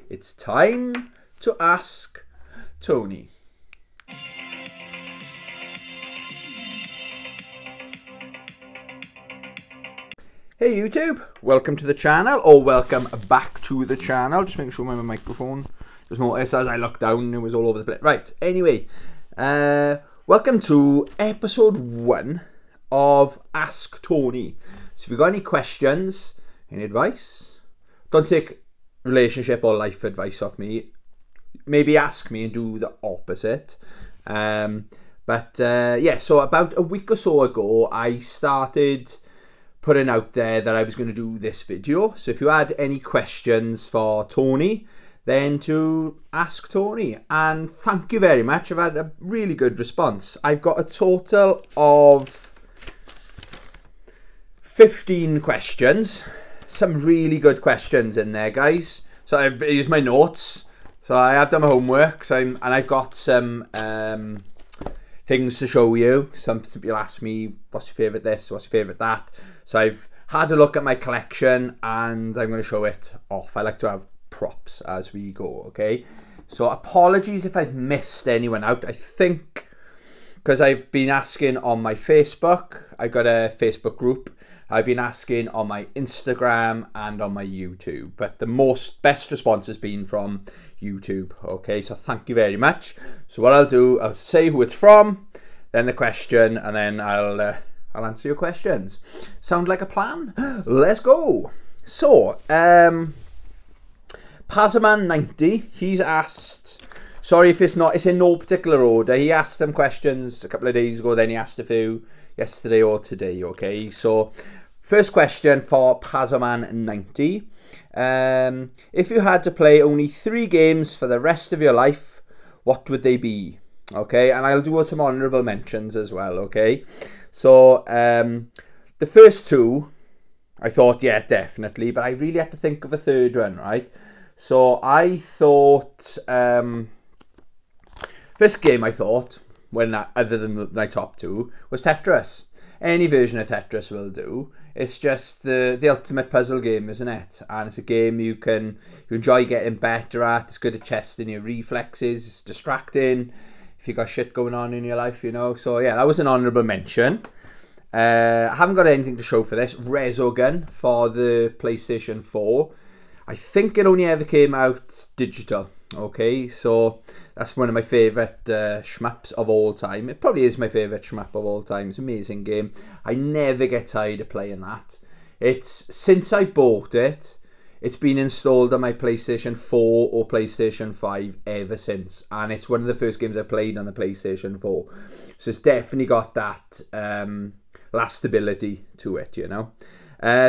It's time to ask Tony. Hey YouTube, welcome to the channel, or welcome back to the channel. Just making sure my microphone does notice as I look down, it was all over the place. Right, anyway, welcome to episode 1 of Ask Tony. So if you've got any questions, any advice, don't take relationship or life advice off me. Maybe ask me and do the opposite. Yeah, so about a week or so ago, I started putting out there that I was going to do this video. So if you had any questions for Tony, then to ask Tony. And thank you very much. I've had a really good response. I've got a total of 15 questions. Some really good questions in there, guys. So I've used my notes. So I have done my homework. And I've got some things to show you. Some people ask me, what's your favourite this, what's your favourite that? So I've had a look at my collection and I'm going to show it off. I like to have props as we go, okay? So apologies if I've missed anyone out. I think because I've been asking on my Facebook. I got a Facebook group. I've been asking on my Instagram and on my YouTube. But the best response has been from YouTube, okay? So thank you very much. So what I'll do, I'll say who it's from, then the question, and then I'll answer your questions. Sound like a plan? Let's go. So, Pazaman90, he's asked, sorry if it's in no particular order. He asked some questions a couple of days ago, then he asked a few yesterday or today, okay? So, first question for Pazaman90. If you had to play only 3 games for the rest of your life, what would they be? Okay, and I'll do some honourable mentions as well, okay? So, the first 2, I thought, yeah, definitely, but I really had to think of a third one, right? So, I thought, first game I thought, other than my top 2, was Tetris. Any version of Tetris will do. It's just the ultimate puzzle game, isn't it? And it's a game you enjoy getting better at. It's good at testing your reflexes. It's distracting if you got shit going on in your life, you know. So yeah, that was an honourable mention. I haven't got anything to show for this. Resogun for the PlayStation 4. I think it only ever came out digital. Okay, so that's one of my favourite shmups of all time. It probably is my favourite shmup of all time. It's an amazing game. I never get tired of playing that. Since I bought it, it's been installed on my PlayStation 4 or PlayStation 5 ever since. And it's one of the first games I played on the PlayStation 4. So it's definitely got that lastability to it, you know.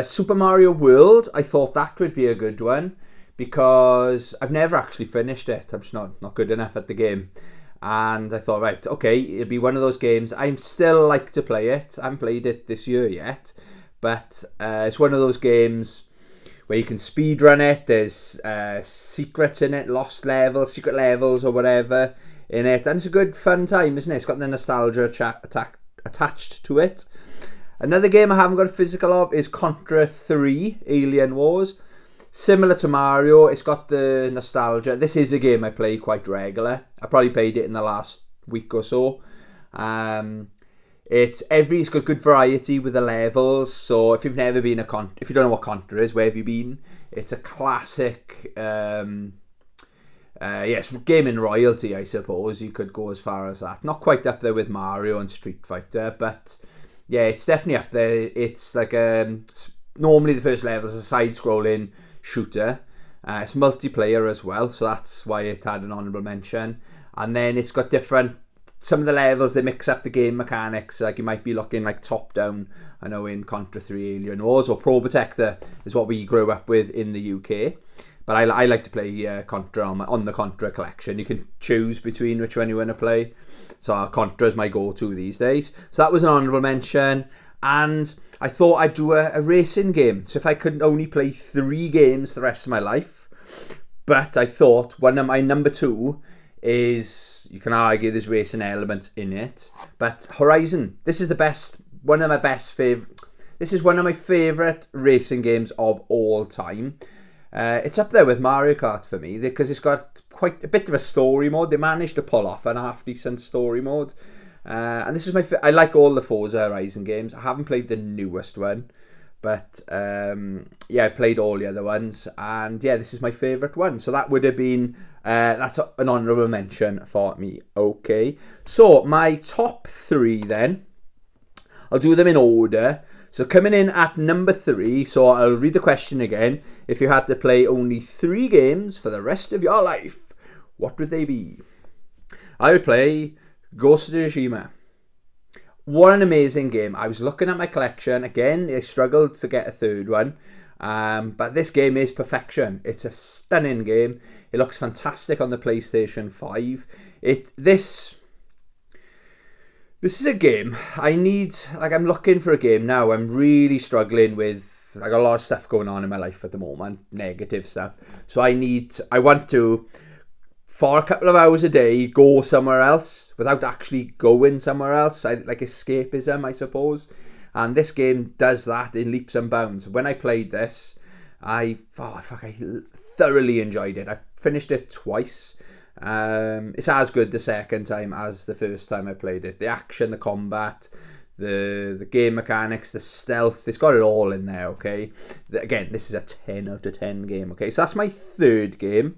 Super Mario World, I thought that would be a good one, because I've never actually finished it. I'm just not good enough at the game. And I thought, right, okay, it'll be one of those games. I still like to play it. I haven't played it this year yet. But it's one of those games where you can speedrun it. There's secrets in it, secret levels or whatever in it. And it's a good fun time, isn't it? It's got the nostalgia attached to it. Another game I haven't got a physical of is Contra 3, Alien Wars. Similar to Mario, it's got the nostalgia. This is a game I play quite regular. I probably played it in the last week or so. It's got good variety with the levels. So if you've never been if you don't know what Contra is, where have you been? It's a classic. It's gaming royalty, I suppose. You could go as far as that. Not quite up there with Mario and Street Fighter, but yeah, it's definitely up there. It's like normally the first level is a side-scrolling shooter. It's multiplayer as well, so that's why it had an honourable mention. And then it's got some of the levels, they mix up the game mechanics. Like you might be looking like top-down, I know, in Contra 3 Alien Wars, or Pro Protector is what we grew up with in the UK. But I like to play Contra on the Contra collection. You can choose between which one you want to play. So Contra is my go-to these days. So that was an honourable mention. And I thought I'd do a racing game. So if I could only play 3 games the rest of my life. But I thought one of my number 2 is, you can argue there's racing elements in it, but Horizon. This is one of my favourite racing games of all time. It's up there with Mario Kart for me because it's got quite a bit of a story mode. They managed to pull off an half-decent story mode. And this is I like all the Forza Horizon games. I haven't played the newest one, but yeah, I've played all the other ones, and yeah, this is my favourite one. So that would have been that's an honourable mention for me. Okay, so my top 3 then. I'll do them in order. So coming in at number 3, so I'll read the question again. If you had to play only 3 games for the rest of your life, what would they be? I would play Ghost of Tsushima. What an amazing game. I was looking at my collection. Again, I struggled to get a third one. But this game is perfection. It's a stunning game. It looks fantastic on the PlayStation 5. This is a game I need. Like, I'm looking for a game now. I'm really struggling with, I got a lot of stuff going on in my life at the moment, negative stuff. So I want to, for a couple of hours a day, go somewhere else without actually going somewhere else. Like escapism, I suppose. And this game does that in leaps and bounds. When I played this, I thoroughly enjoyed it. I finished it twice. It's as good the second time as the first time I played it. The action, the combat, the game mechanics, the stealth, it's got it all in there, okay? Again, this is a 10 out of 10 game, okay? So that's my third game.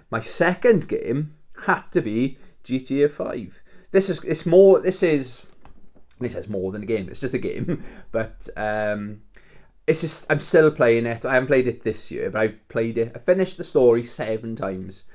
My second game had to be GTA 5. This is more than a game, it's just a game. But it's just, I'm still playing it. I haven't played it this year, but I finished the story 7 times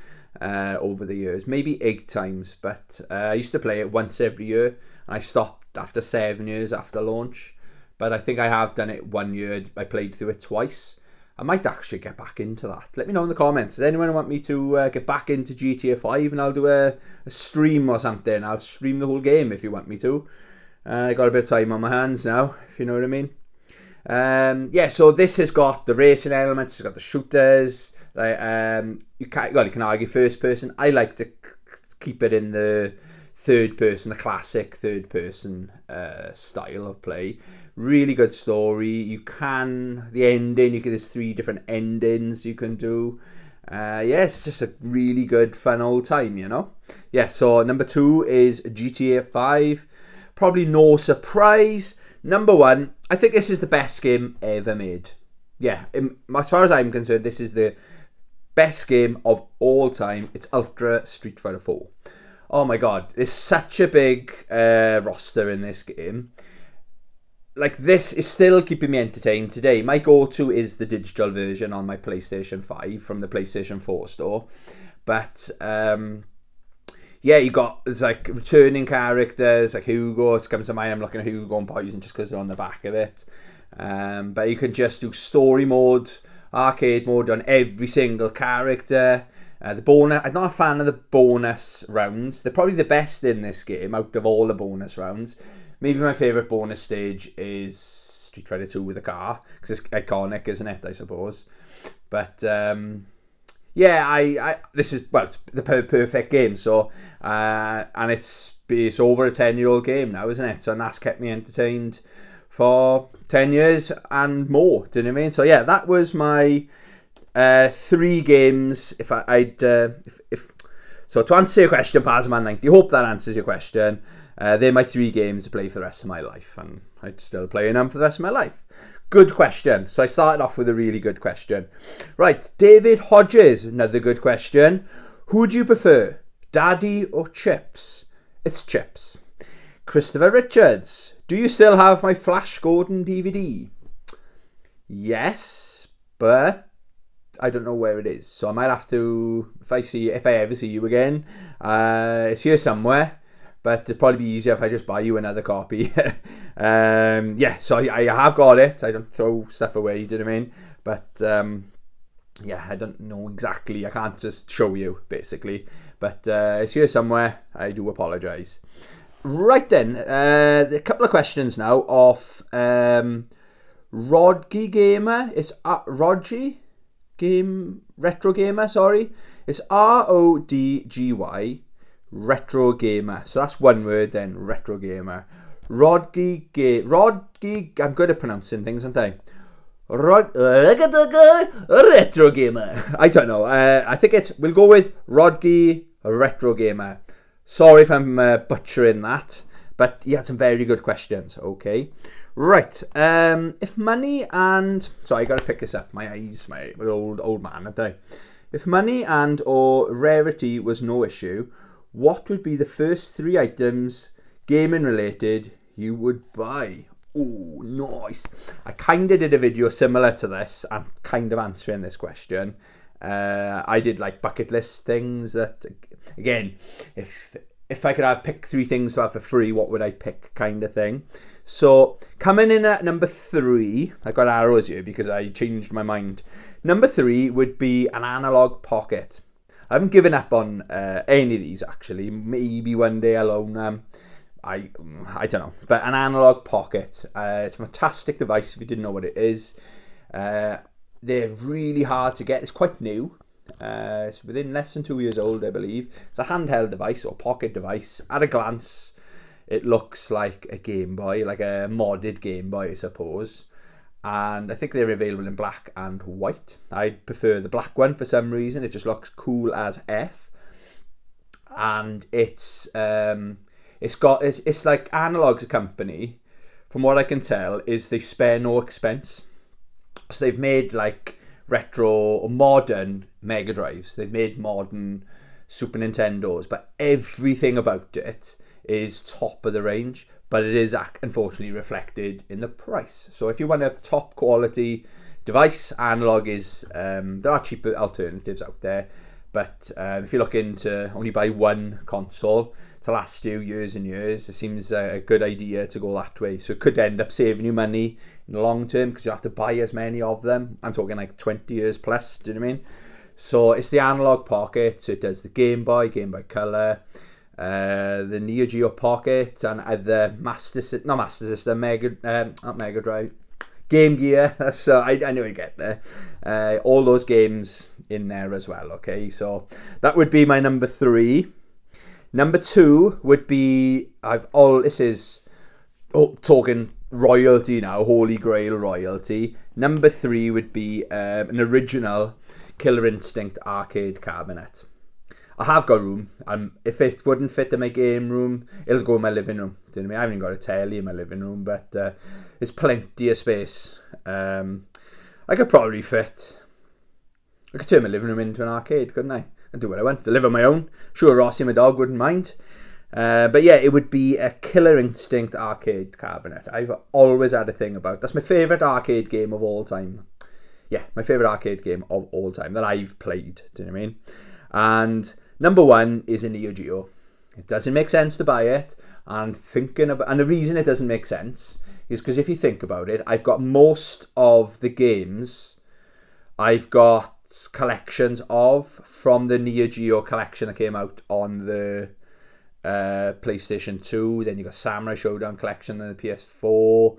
over the years, maybe 8 times. But I used to play it once every year, and I stopped after 7 years after launch. But I think I have done it 1 year. I played through it twice. I might actually get back into that. Let me know in the comments. Does anyone want me to get back into GTA 5 and I'll do a stream or something? I'll stream the whole game if you want me to. I got a bit of time on my hands now, if you know what I mean. Yeah, so this has got the racing elements, it's got the shooters. You can argue first person. I like to keep it in the third person, the classic third person style of play. Really good story. The ending, there's 3 different endings you can do. Yeah, it's just a really good fun old time, you know. Yeah, so number 2 is GTA 5. Probably no surprise. Number 1, I think this is the best game ever made. Yeah, as far as I'm concerned, this is the best game of all time. It's Ultra Street Fighter 4. Oh my god, there's such a big roster in this game. Like, this is still keeping me entertained today. My go-to is the digital version on my PlayStation 5 from the PlayStation 4 store. But yeah, there's like returning characters like Hugo. It's coming to mind. I'm looking at Hugo and Poison just because they're on the back of it. But you can just do story mode, arcade mode on every single character. The bonus, I'm not a fan of the bonus rounds. They're probably the best in this game out of all the bonus rounds. Maybe my favourite bonus stage is Street Fighter 2 with a car, because it's iconic, isn't it, I suppose. But yeah, this is, well, it's the perfect game. So and it's over a 10-year-old game now, isn't it? So, and that's kept me entertained for 10 years and more. Do you know what I mean? So yeah, that was my 3 games. So to answer your question, Pazman90, hope that answers your question. They're my 3 games to play for the rest of my life, and I'd still play them for the rest of my life. Good question. So I started off with a really good question. Right, David Hodges, another good question. Who would you prefer, Daddy or Chips? It's Chips. Christopher Richards, do you still have my Flash Gordon DVD? Yes, but I don't know where it is. So I might have to, if I ever see you again, it's here somewhere. But it'd probably be easier if I just buy you another copy. Yeah, so I have got it. I don't throw stuff away, do you know what I mean? But yeah, I don't know exactly. I can't just show you, basically. But it's here somewhere. I do apologise. Right then, a couple of questions now off Rodgy Gamer. It's Rodgy Retro Gamer, sorry. It's RODGY. Retro Gamer. So that's one word then, Retro Gamer. Rodgy, I'm good at pronouncing things, aren't I? Retro Gamer. I don't know. I think we'll go with Rodgy Retro Gamer. Sorry if I'm butchering that, but he had some very good questions. Okay, right. If money and I gotta pick this up. My eyes, my old man, aren't I? If money and or rarity was no issue, what would be the first 3 items, gaming related, you would buy? Oh, nice. I kind of did a video similar to this. I'm kind of answering this question. I did like bucket list things that, again, if I could pick 3 things to have for free, what would I pick, kind of thing. So coming in at number 3, I got arrows here because I changed my mind. Number 3 would be an analog pocket. I haven't given up on any of these actually. Maybe one day alone. I don't know, but an analog pocket. It's a fantastic device if you didn't know what it is. They're really hard to get. It's quite new. It's within less than 2 years old, I believe. It's a handheld device or pocket device. At a glance, it looks like a Game Boy, like a modded Game Boy, I suppose. And I think they're available in black and white. I prefer the black one for some reason. It just looks cool as F. And it's like Analog's a company, from what I can tell, is they spare no expense. So they've made like retro or modern Mega Drives. They've made modern Super Nintendos, but everything about it is top of the range. But it is unfortunately reflected in the price. So if you want a top quality device, Analog is, there are cheaper alternatives out there. But if you're looking to only buy one console to last you years and years, it seems a good idea to go that way. So it could end up saving you money in the long term because you have to buy as many of them. I'm talking like 20 years plus, do you know what I mean? So it's the Analog Pocket. So it does the Game Boy, Game Boy Color, the Neo Geo Pocket, and the not Mega Drive, Game Gear. So I knew I'd get there. All those games in there as well. Okay, so that would be my number 3. Number 2 would be talking royalty now, Holy Grail royalty. Number 3 would be an original Killer Instinct arcade cabinet. I have got room. If it wouldn't fit in my game room, it'll go in my living room. Do you know what I mean? I haven't even got a telly in my living room, but there's plenty of space. I could probably fit. I could turn my living room into an arcade, couldn't I? And do what I want. To live on my own. Sure, Rossi, my dog, wouldn't mind. But yeah, it would be a Killer Instinct arcade cabinet. I've always had a thing about. That's my favourite arcade game of all time. Yeah, my favourite arcade game of all time that I've played. Do you know what I mean? And number 1 is a Neo Geo. It doesn't make sense to buy it. And the reason it doesn't make sense is because if you think about it, I've got most of the games I've got collections of from the Neo Geo collection that came out on the PlayStation 2. Then you've got Samurai Showdown collection on the PS4.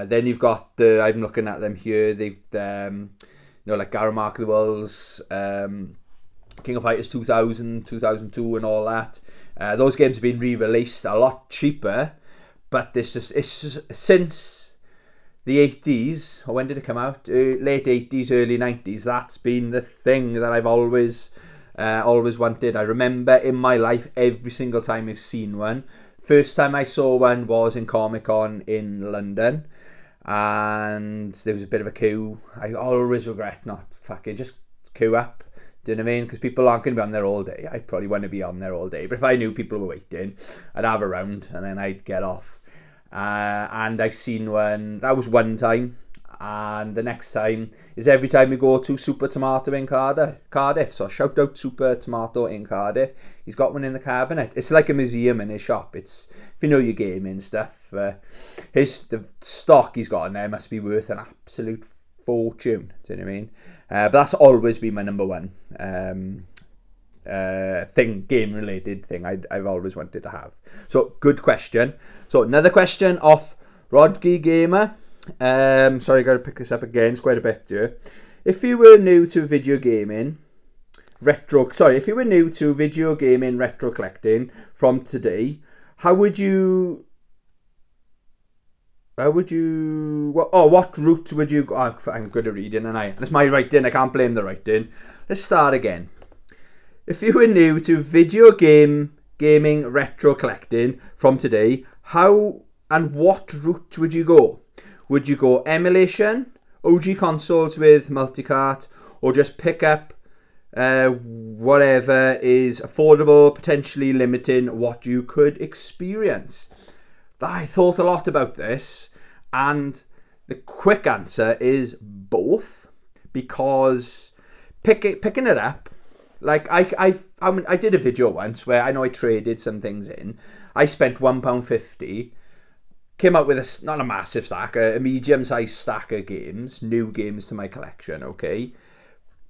Then you've got I'm looking at them here. They've like Garou Mark of the Worlds, King of Fighters 2000, 2002 and all that. Those games have been re-released a lot cheaper, but it's just since the 80s, or when did it come out? Late 80s, early 90s. That's been the thing that I've always wanted. I remember in my life every single time I've seen one. First time I saw one was in Comic-Con in London, and there was a bit of a queue. I always regret not fucking just queue up. Do you know what I mean? Because people aren't going to be on there all day. I probably want to be on there all day. But if I knew people were waiting, I'd have a round and then I'd get off. And I've seen one. That was one time. And the next time is every time we go to Super Tomato in Cardiff. So shout out Super Tomato in Cardiff. He's got one in the cabinet. It's like a museum in his shop. It's, if you know your gaming stuff, the stock he's got in there must be worth an absolute fortune. Do you know what I mean? But that's always been my number 1 game related thing I've always wanted to have. So good question. So another question off Rodgy Gamer. Sorry, I got to pick this up again. It's quite a bit here. If you were new to video gaming retro collecting from today, how would you how would you... what route would you... Oh, I'm good at reading, and it's my writing. I can't blame the writing. Let's start again. If you were new to video gaming retro collecting from today, how and what route would you go? Would you go emulation, OG consoles with multicart, or just pick up whatever is affordable, potentially limiting what you could experience? I thought a lot about this, and the quick answer is both, because picking it up, like I did a video once where I know I traded some things in. I spent £1.50, came out with not a massive stack, a medium-sized stack of games, new games to my collection, okay?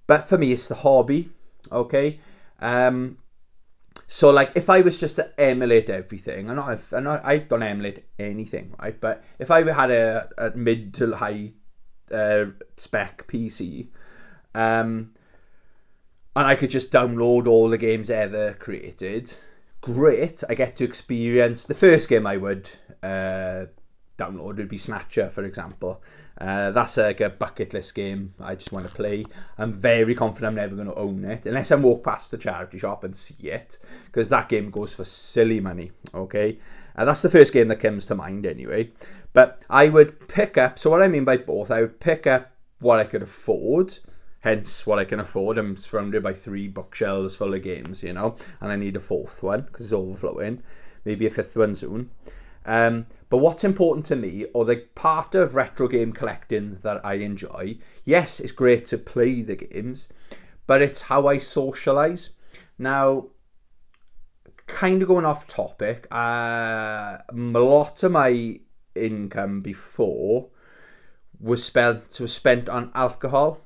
But for me, it's the hobby, okay? So, like, if I was just to emulate everything, I don't emulate anything, right? But if I had a mid to high spec PC, and I could just download all the games ever created, great. I get to experience... The first game I would download would be Snatcher, for example. That's like a bucket list game I just want to play. I'm very confident I'm never going to own it unless I walk past the charity shop and see it, because that game goes for silly money, okay? That's the first game that comes to mind anyway. But I would pick up... So what I mean by both, I would pick up what I could afford, hence what I can afford. I'm surrounded by 3 bookshelves full of games, you know, and I need a 4th one because it's overflowing. Maybe a 5th one soon. But what's important to me, or the part of retro game collecting that I enjoy, yes, it's great to play the games, but it's how I socialise. Now, kind of going off topic, a lot of my income before was spent on alcohol.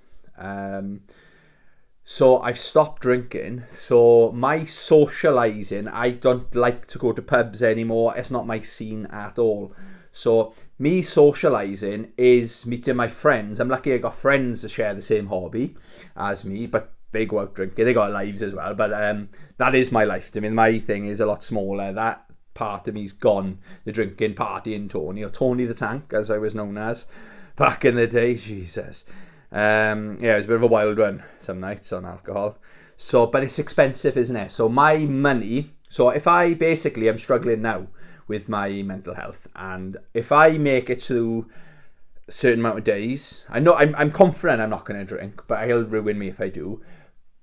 So I've stopped drinking. So my socialising, I don't like to go to pubs anymore. It's not my scene at all. So me socialising is meeting my friends. I'm lucky I got friends that share the same hobby as me, but they go out drinking. They got lives as well. But that is my life. I mean, my thing is a lot smaller. That part of me's gone. The drinking, partying Tony, or Tony the Tank, as I was known as back in the day. Jesus. Yeah, it was a bit of a wild one some nights on alcohol. So, but it's expensive, isn't it? So my money, so if I basically, I'm struggling now with my mental health, and if I make it through a certain amount of days, I know I'm confident I'm not going to drink, but it'll ruin me if I do.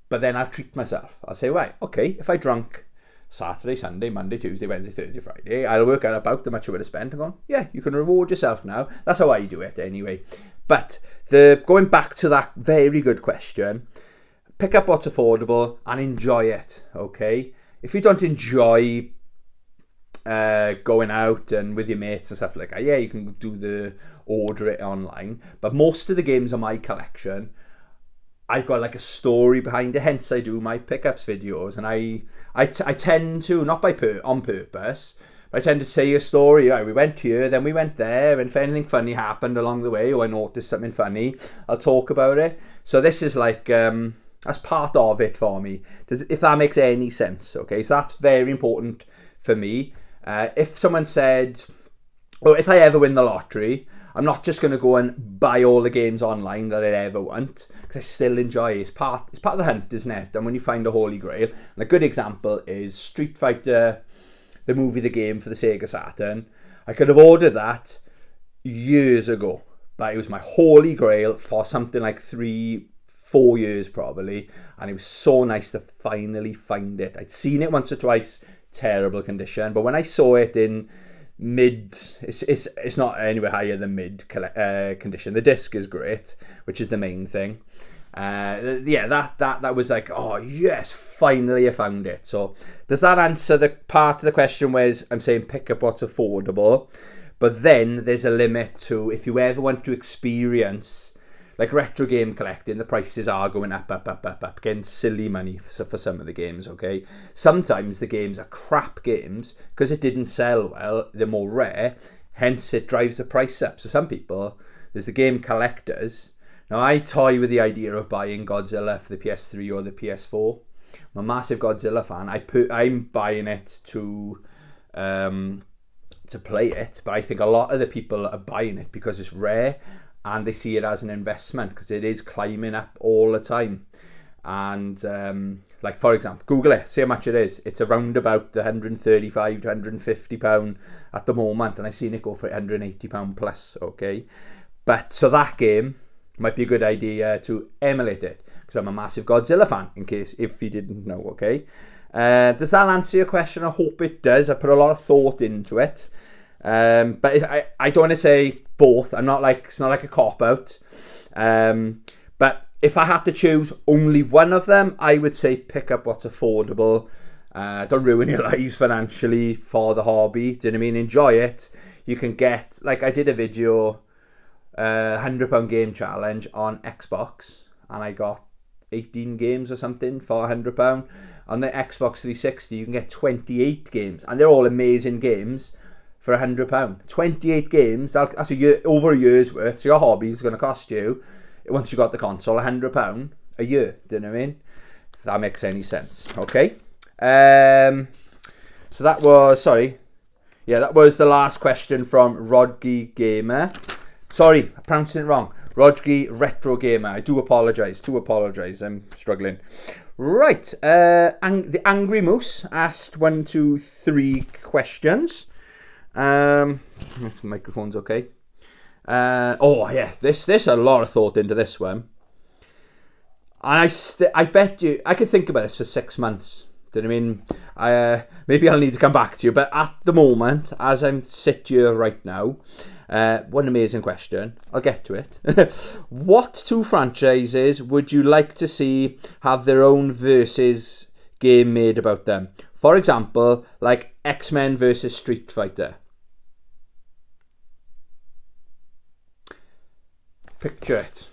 But then I'll treat myself. I'll say, right, okay, if I drank Saturday, Sunday, Monday, Tuesday, Wednesday, Thursday, Friday, I'll work out about how much I would have spent and go, yeah, you can reward yourself now. That's how I do it anyway. But going back to that very good question, pick up what's affordable and enjoy it, okay? If you don't enjoy going out and with your mates and stuff like that, yeah, you can order it online. But most of the games on my collection, I've got like a story behind it, hence I do my pickups videos, and I tend to, not on purpose, but I tend to say a story. Right, we went here, then we went there, and if anything funny happened along the way, or I noticed something funny, I'll talk about it. So this is like, that's part of it for me, if that makes any sense, okay? So that's very important for me. If someone said, or if I ever win the lottery, I'm not just going to go and buy all the games online that I ever want, because I still enjoy it. It's part of the hunt, isn't it? And when you find a holy grail, and a good example is Street Fighter, the movie, the game for the Sega Saturn. I could have ordered that years ago, but it was my holy grail for something like 3-4 years probably, and it was so nice to finally find it. I'd seen it once or twice, terrible condition, but when I saw it in mid, it's not anywhere higher than mid condition. The disc is great, which is the main thing. Yeah, that was like, oh yes, finally I found it. So does that answer the part of the question where I'm saying pick up what's affordable? But then there's a limit to, if you ever want to experience like retro game collecting, the prices are going up, getting silly money for some of the games, okay? Sometimes the games are crap games because it didn't sell well, they're more rare, hence it drives the price up. So some people, there's the game collectors. Now I toy with the idea of buying Godzilla for the PS3 or the PS4. I'm a massive Godzilla fan. I'm buying it to to play it, but I think a lot of the people are buying it because it's rare and they see it as an investment because it is climbing up all the time. And like, for example, Google it, see how much it is. It's around about the £135 to £150 at the moment, and I've seen it go for £180 plus, okay? But so that game might be a good idea to emulate it, because I'm a massive Godzilla fan, in case if you didn't know, okay? Does that answer your question? I hope it does. I put a lot of thought into it. But I don't want to say both. I'm not like, it's not like a cop-out. But if I had to choose only one of them, I would say pick up what's affordable. Don't ruin your lives financially for the hobby. Do you know what I mean? Enjoy it. You can get, like I did a video, £100 game challenge on Xbox, and I got 18 games or something for £100. On the Xbox 360, you can get 28 games, and they're all amazing games for £100. 28 games, that's a year, over a year's worth. So your hobby is going to cost you, once you got the console, £100 a year. Do you know what I mean? If that makes any sense. Okay. So that was, sorry. Yeah, that was the last question from Rodgy Gamer. Sorry, I pronounced it wrong. Rodgy Retro Gamer. I do apologise. I'm struggling. Right. The Angry Moose asked 1, 2, 3 questions. The microphone's okay. Oh yeah, there's a lot of thought into this one, and I bet you I could think about this for 6 months. Do you know what I mean? Maybe I'll need to come back to you, but at the moment, as I'm sit here right now, what an amazing question. I'll get to it. What 2 franchises would you like to see have their own versus game made about them? For example, like X-Men versus Street Fighter. Picture it.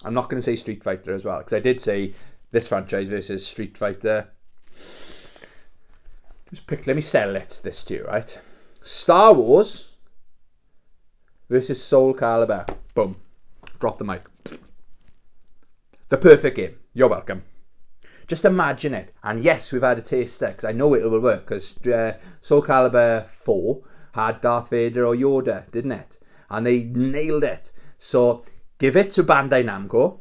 I'm not going to say Street Fighter as well, because I did say this franchise versus Street Fighter. Let me sell this to you, right? Star Wars versus Soul Calibur. Boom. Drop the mic. The perfect game. You're welcome. Just imagine it. And yes, we've had a taster, because I know it will work, because Soul Calibur 4 had Darth Vader or Yoda, didn't it? And they nailed it. So give it to Bandai Namco.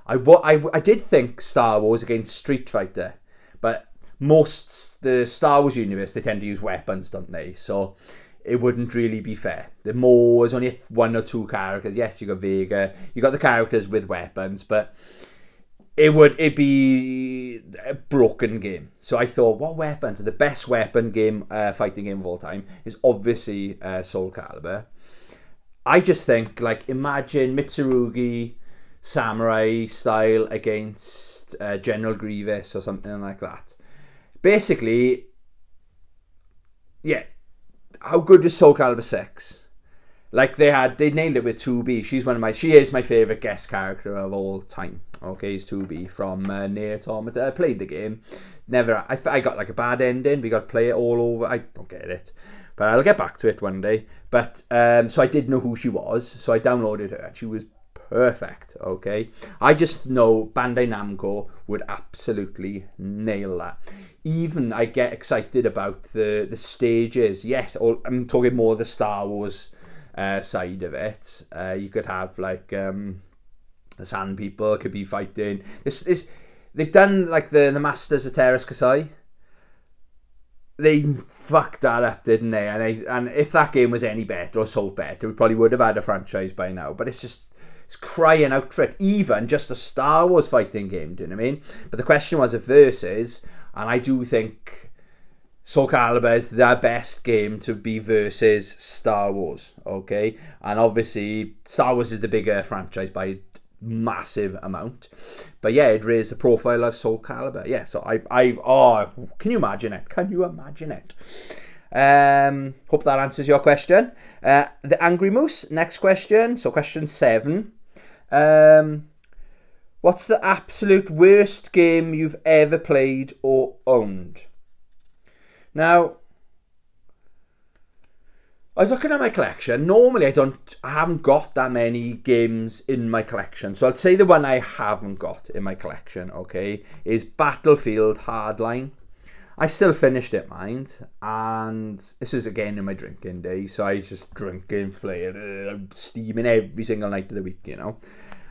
I did think Star Wars against Street Fighter, but the Star Wars universe, they tend to use weapons, don't they? So it wouldn't really be fair. There's only 1 or 2 characters. Yes, you got Vega, you got the characters with weapons, but it'd be a broken game. So I thought, what weapons? The best weapon game, fighting game of all time is obviously Soul Calibur. I just think, like, imagine Mitsurugi samurai style against General Grievous or something like that. Basically, yeah, how good is Soul Calibur 6? Like, they nailed it with 2B. She is my favourite guest character of all time. Okay, it's 2B from Nier Automata. I played the game. I got like a bad ending. We got to play it all over. I don't get it. But I'll get back to it one day. But, so I did know who she was. So I downloaded her. She was perfect, okay? I just know Bandai Namco would absolutely nail that. Even I get excited about the stages. Yes, I'm talking more the Star Wars side of it. You could have, like, the Sand People could be fighting. They've done, like, the Masters of Teräs Käsi. They fucked that up, didn't they? And if that game was any better or sold better, we probably would have had a franchise by now. But it's crying out for it. Even just a Star Wars fighting game, do you know what I mean? But the question was a versus, and I do think Soul Calibur is the best game to be versus Star Wars, okay? And obviously, Star Wars is the bigger franchise by massive amount, but yeah, it raised the profile of Soul Calibur. Yeah, so can you imagine it? Hope that answers your question. The Angry Moose, next question. So question 7. What's the absolute worst game you've ever played or owned? Now, I was looking at my collection. Normally, I haven't got that many games in my collection. So I'd say the one I haven't got in my collection, okay, is Battlefield Hardline. I still finished it, mind, and this was again in my drinking days, so I was just drinking, playing, steaming every single night of the week, you know.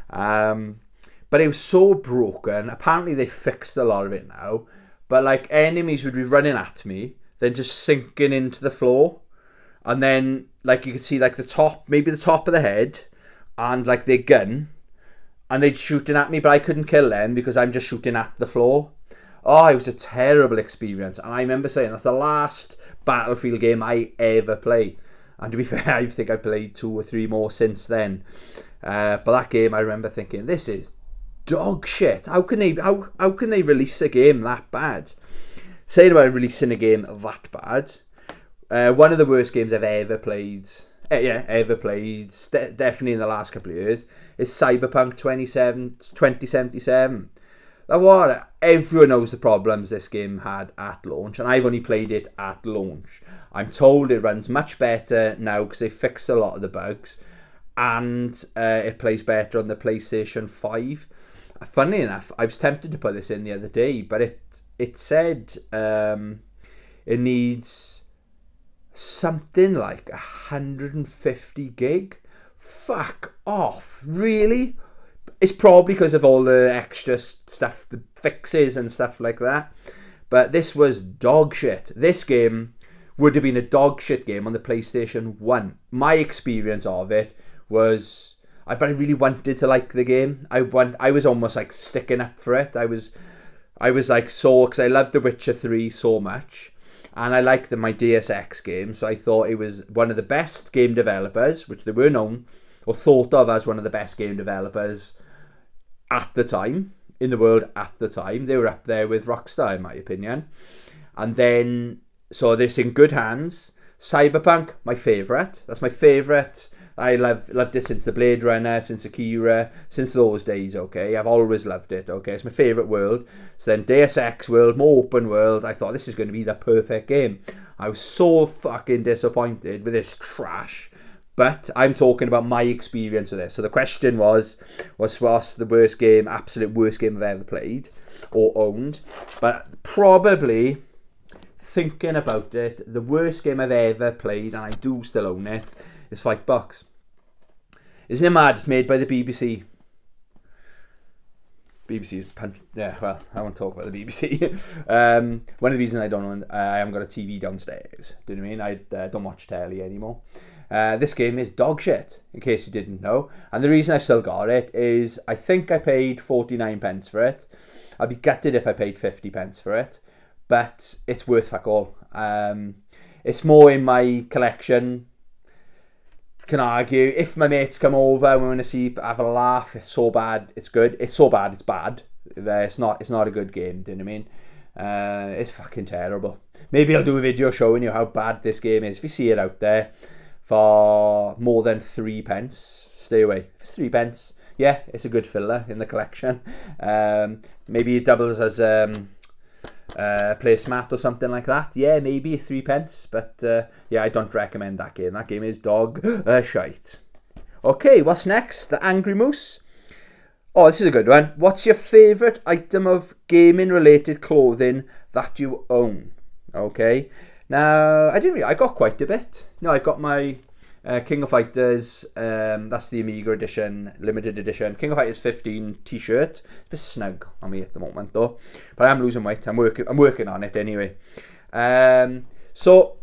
But it was so broken. Apparently they fixed a lot of it now, but like enemies would be running at me, then just sinking into the floor, and then like you could see like the top, maybe the top of the head, and like their gun, and they'd shooting at me, but I couldn't kill them because I'm just shooting at the floor. Oh, it was a terrible experience. And I remember saying that's the last Battlefield game I ever played. And to be fair, I think I played 2 or 3 more since then. But that game, I remember thinking, this is dog shit. How can they release a game that bad? Saying about releasing a game that bad, one of the worst games I've ever played, definitely in the last couple of years, is Cyberpunk 2077. What? Everyone knows the problems this game had at launch, and I've only played it at launch. I'm told it runs much better now because they fixed a lot of the bugs, and it plays better on the PlayStation 5. Funnily enough, I was tempted to put this in the other day, but it said it needs something like 150 gig. Fuck off, really? It's probably because of all the extra stuff, the fixes and stuff like that. But this was dog shit. This game would have been a dog shit game on the PlayStation 1. My experience of it was, but I really wanted to like the game. I was almost like sticking up for it. I was like so, because I loved The Witcher 3 so much. And I liked my Deus Ex game. So I thought it was one of the best game developers, which they were known or thought of as one of the best game developers at the time, in the world at the time. They were up there with Rockstar, in my opinion. And then, so this in good hands. Cyberpunk, my favourite. That's my favourite. I loved it since the Blade Runner, since Akira, since those days, okay? I've always loved it, okay? It's my favourite world. So then Deus Ex world, more open world. I thought this is going to be the perfect game. I was so fucking disappointed with this trash. But I'm talking about my experience with this. So the question was the worst game, absolute worst game I've ever played or owned. But probably, thinking about it, the worst game I've ever played, and I do still own it, is Fightbox. Isn't it mad? It's made by the BBC. BBC, yeah, well, I won't talk about the BBC. One of the reasons I don't own, I haven't got a TV downstairs. Do you know what I mean? I don't watch telly anymore. This game is dog shit, in case you didn't know. And the reason I've still got it is I think I paid 49 pence for it. I'd be gutted if I paid 50 pence for it. But it's worth fuck all. It's more in my collection. Can argue. If my mates come over and we want to have a laugh, it's so bad, it's good. It's so bad, it's bad. It's not a good game, do you know what I mean? It's fucking terrible. Maybe I'll do a video showing you how bad this game is. If you see it out there for more than 3 pence, stay away. If it's 3 pence, yeah, it's a good filler in the collection. Maybe it doubles as placemat or something like that. Yeah, maybe 3 pence, but yeah, I don't recommend that game. That game is dog shite. Okay, what's next? The Angry Moose. Oh, this is a good one. What's your favourite item of gaming related clothing that you own? Okay, now I got quite a bit. No, I've got my King of Fighters, that's the Amiga edition, limited edition, King of Fighters 15 t-shirt. It's a bit snug on me at the moment though, but I am losing weight. I'm working on it anyway. So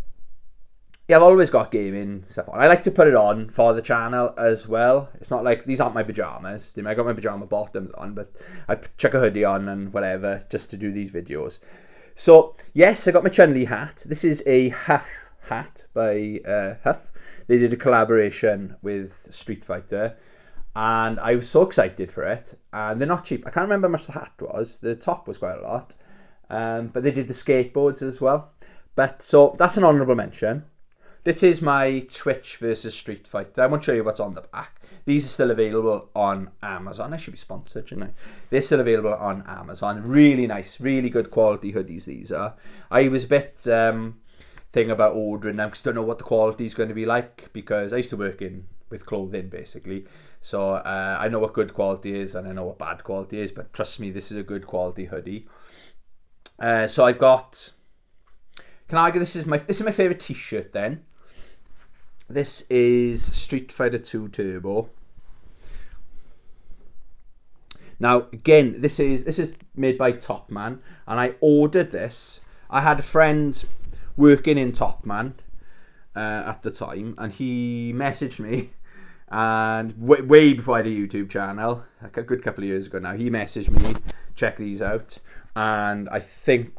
yeah, I've always got gaming stuff on. I like to put it on for the channel as well. It's not like, these aren't my pyjamas. I got my pyjama bottoms on, but I chuck a hoodie on and whatever just to do these videos. So yes, I got my Chun-Li hat. This is a Huff hat by Huff. They did a collaboration with Street Fighter, and I was so excited for it. And they're not cheap. I can't remember how much the hat was. The top was quite a lot, but they did the skateboards as well. But so that's an honourable mention. This is my Twitch versus Street Fighter. I won't show you what's on the back. These are still available on Amazon. I should be sponsored, shouldn't I? They're still available on Amazon. Really nice, really good quality hoodies these are. I was a bit thing about ordering them because I don't know what the quality is going to be like, because I used to work with clothing basically. So I know what good quality is and I know what bad quality is, but trust me, this is a good quality hoodie. So I've got can I argue this is my favourite t-shirt then. This is Street Fighter 2 Turbo. Now again, this is made by Topman, and I ordered this. I had a friend working in Topman at the time, and he messaged me, and way before I had a YouTube channel, like a good couple of years ago now, he messaged me, check these out, and I think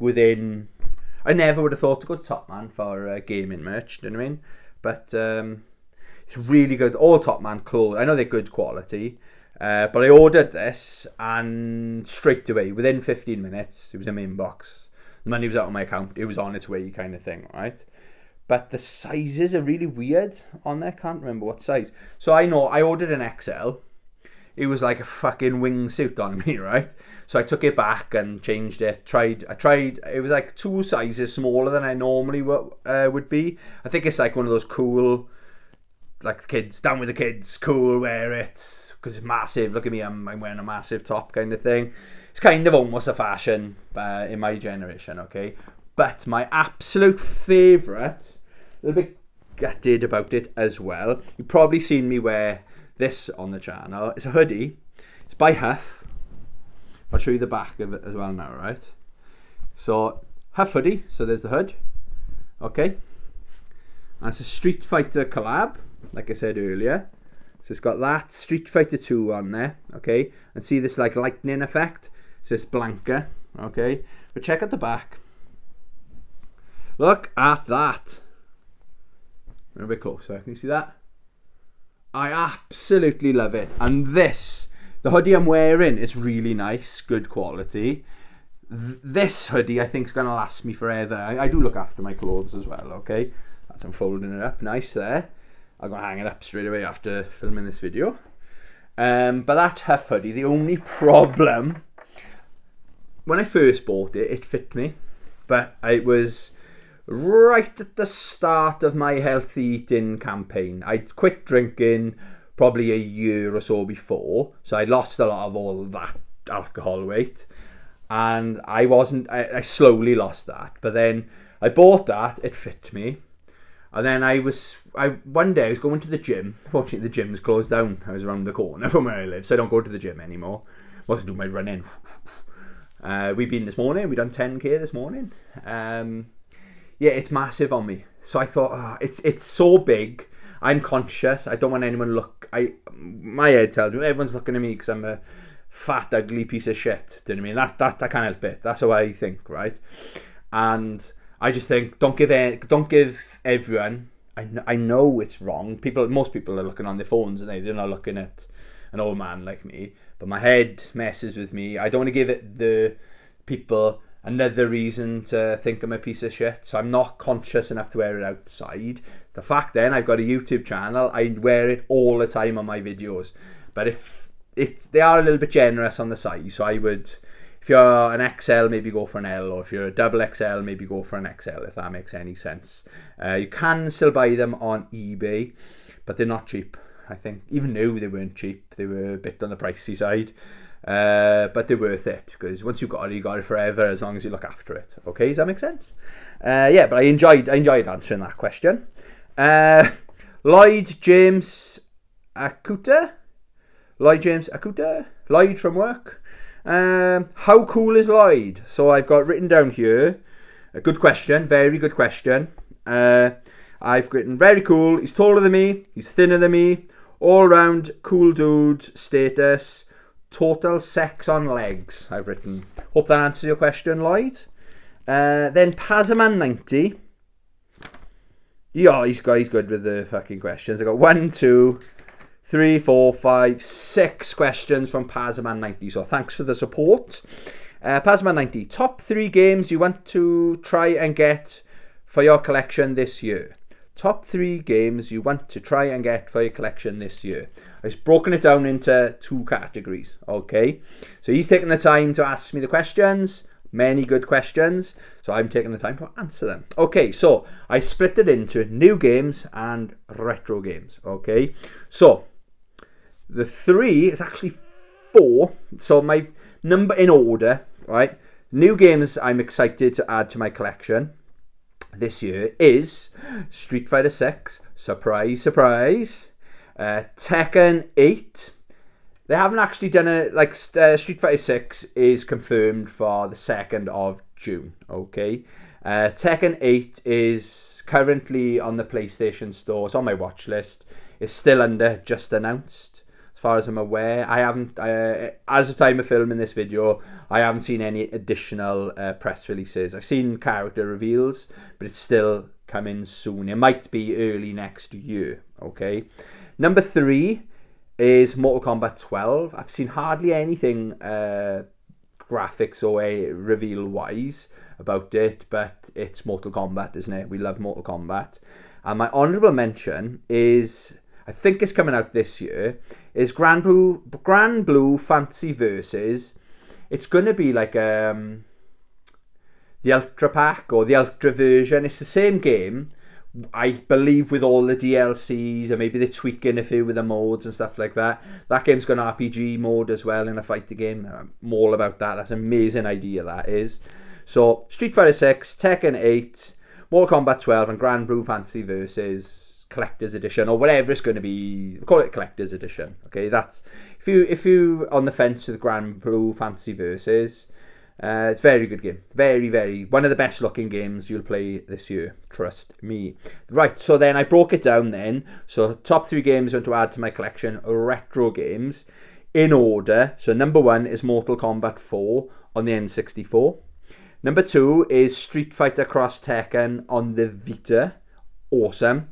I never would have thought to go to Topman for gaming merch, do you know what I mean? But it's really good, all Topman clothes. I know they're good quality, but I ordered this, and straight away, within 15 minutes, it was in my inbox. The money was out of my account, it was on its way kind of thing, right? But the sizes are really weird on there, can't remember what size. So I know, I ordered an XL. It was like a fucking wingsuit on me, right? So I took it back and changed it. I tried, it was like 2 sizes smaller than I normally would be. I think it's like one of those cool, like kids, down with the kids, cool, wear it, because it's massive. Look at me, I'm wearing a massive top kind of thing. It's kind of almost a fashion in my generation, okay? But my absolute favourite, a little bit gutted about it as well. You've probably seen me wear this on the channel. It's a hoodie. It's by Huff. I'll show you the back of it as well now, right? So, Huff hoodie. So there's the hood. Okay. And it's a Street Fighter collab, like I said earlier. So it's got that Street Fighter 2 on there, okay? And see this like lightning effect? So it's Blanka, okay? But check out the back. Look at that. A bit closer, can you see that? I absolutely love it. And this, the hoodie I'm wearing is really nice, good quality. This hoodie I think is going to last me forever. I do look after my clothes as well, okay? That's I'm folding it up, nice there. I'm going to hang it up straight away after filming this video. But that Huff hoodie, the only problem, when I first bought it, it fit me. But it was right at the start of my healthy eating campaign. I'd quit drinking probably a year or so before. So I lost a lot of all that alcohol weight. And I slowly lost that. But then I bought that, it fit me. And then one day I was going to the gym. Fortunately, the gym's closed down. I was around the corner from where I live, so I don't go to the gym anymore. I wasn't doing my running. We've been this morning. We've done 10k this morning. Yeah, it's massive on me. So I thought, it's so big. I'm conscious. I don't want anyone to look. My head tells me everyone's looking at me because I'm a fat, ugly piece of shit. Do you know what I mean? That I can't help it. That's how I think, right? And I just think don't give everyone. I know it's wrong. Most people are looking on their phones, and they're not looking at an old man like me. But my head messes with me. I don't want to give it the people another reason to think I'm a piece of shit. So I'm not conscious enough to wear it outside. The fact then I've got a YouTube channel, I wear it all the time on my videos. But if they are a little bit generous on the size, so I would, if you're an XL, maybe go for an L, or if you're a double XL, maybe go for an XL, if that makes any sense. You can still buy them on eBay, but they're not cheap. I think even new they weren't cheap. They were a bit on the pricey side, but they're worth it, because once you got it forever, as long as you look after it. Okay, does that make sense? Yeah, but I enjoyed answering that question. Lloyd James Akuta, Lloyd from work. How cool is Lloyd? So I've got written down here, a good question, very good question. I've written very cool. He's taller than me. He's thinner than me. All round cool dude status. Total sex on legs. I've written. Hope that answers your question, Lloyd. Then Pazzaman90. Yeah, he's good with the fucking questions. I got 1, 2, 3, 4, 5, 6 questions from Pazzaman90. So thanks for the support. Pazzaman90. Top 3 games you want to try and get for your collection this year. Top 3 games you want to try and get for your collection this year. I've broken it down into 2 categories, okay? So he's taking the time to ask me the questions. Many good questions. So I'm taking the time to answer them. Okay, so I split it into new games and retro games, okay? So the 3 is actually 4. So my number in order, right? New games I'm excited to add to my collection. this year is Street Fighter 6, surprise, surprise, Tekken 8. They haven't actually done it, like Street Fighter 6 is confirmed for the 2nd of June, okay? Tekken 8 is currently on the PlayStation Store. It's on my watch list. It's still under just announced. As far as I'm aware, I haven't, as of time of filming this video, I haven't seen any additional press releases. I've seen character reveals, but it's still coming soon. It might be early next year, okay? Number 3 is Mortal Kombat 12. I've seen hardly anything graphics or reveal-wise about it, but it's Mortal Kombat, isn't it? We love Mortal Kombat. And my honourable mention is, I think it's coming out this year, is Grand Blue Fantasy Versus. It's going to be like the Ultra Pack or the Ultra version. It's the same game, I believe, with all the DLCs, and maybe they're tweaking a few with the modes and stuff like that. That game's got an RPG mode as well in a fighting game. I'm all about that. That's an amazing idea, that is. So, Street Fighter 6, Tekken 8, Mortal Kombat 12, and Grand Blue Fantasy Versus Collector's Edition, or whatever it's going to be. Call it Collector's Edition. Okay, that's if you on the fence with Grand Blue Fantasy Versus. It's a very good game. Very, very, one of the best looking games you'll play this year. Trust me. Right, so then I broke it down then. So top 3 games I want to add to my collection, retro games, in order. So number 1 is Mortal Kombat 4 on the N64. Number 2 is Street Fighter Cross Tekken on the Vita. Awesome.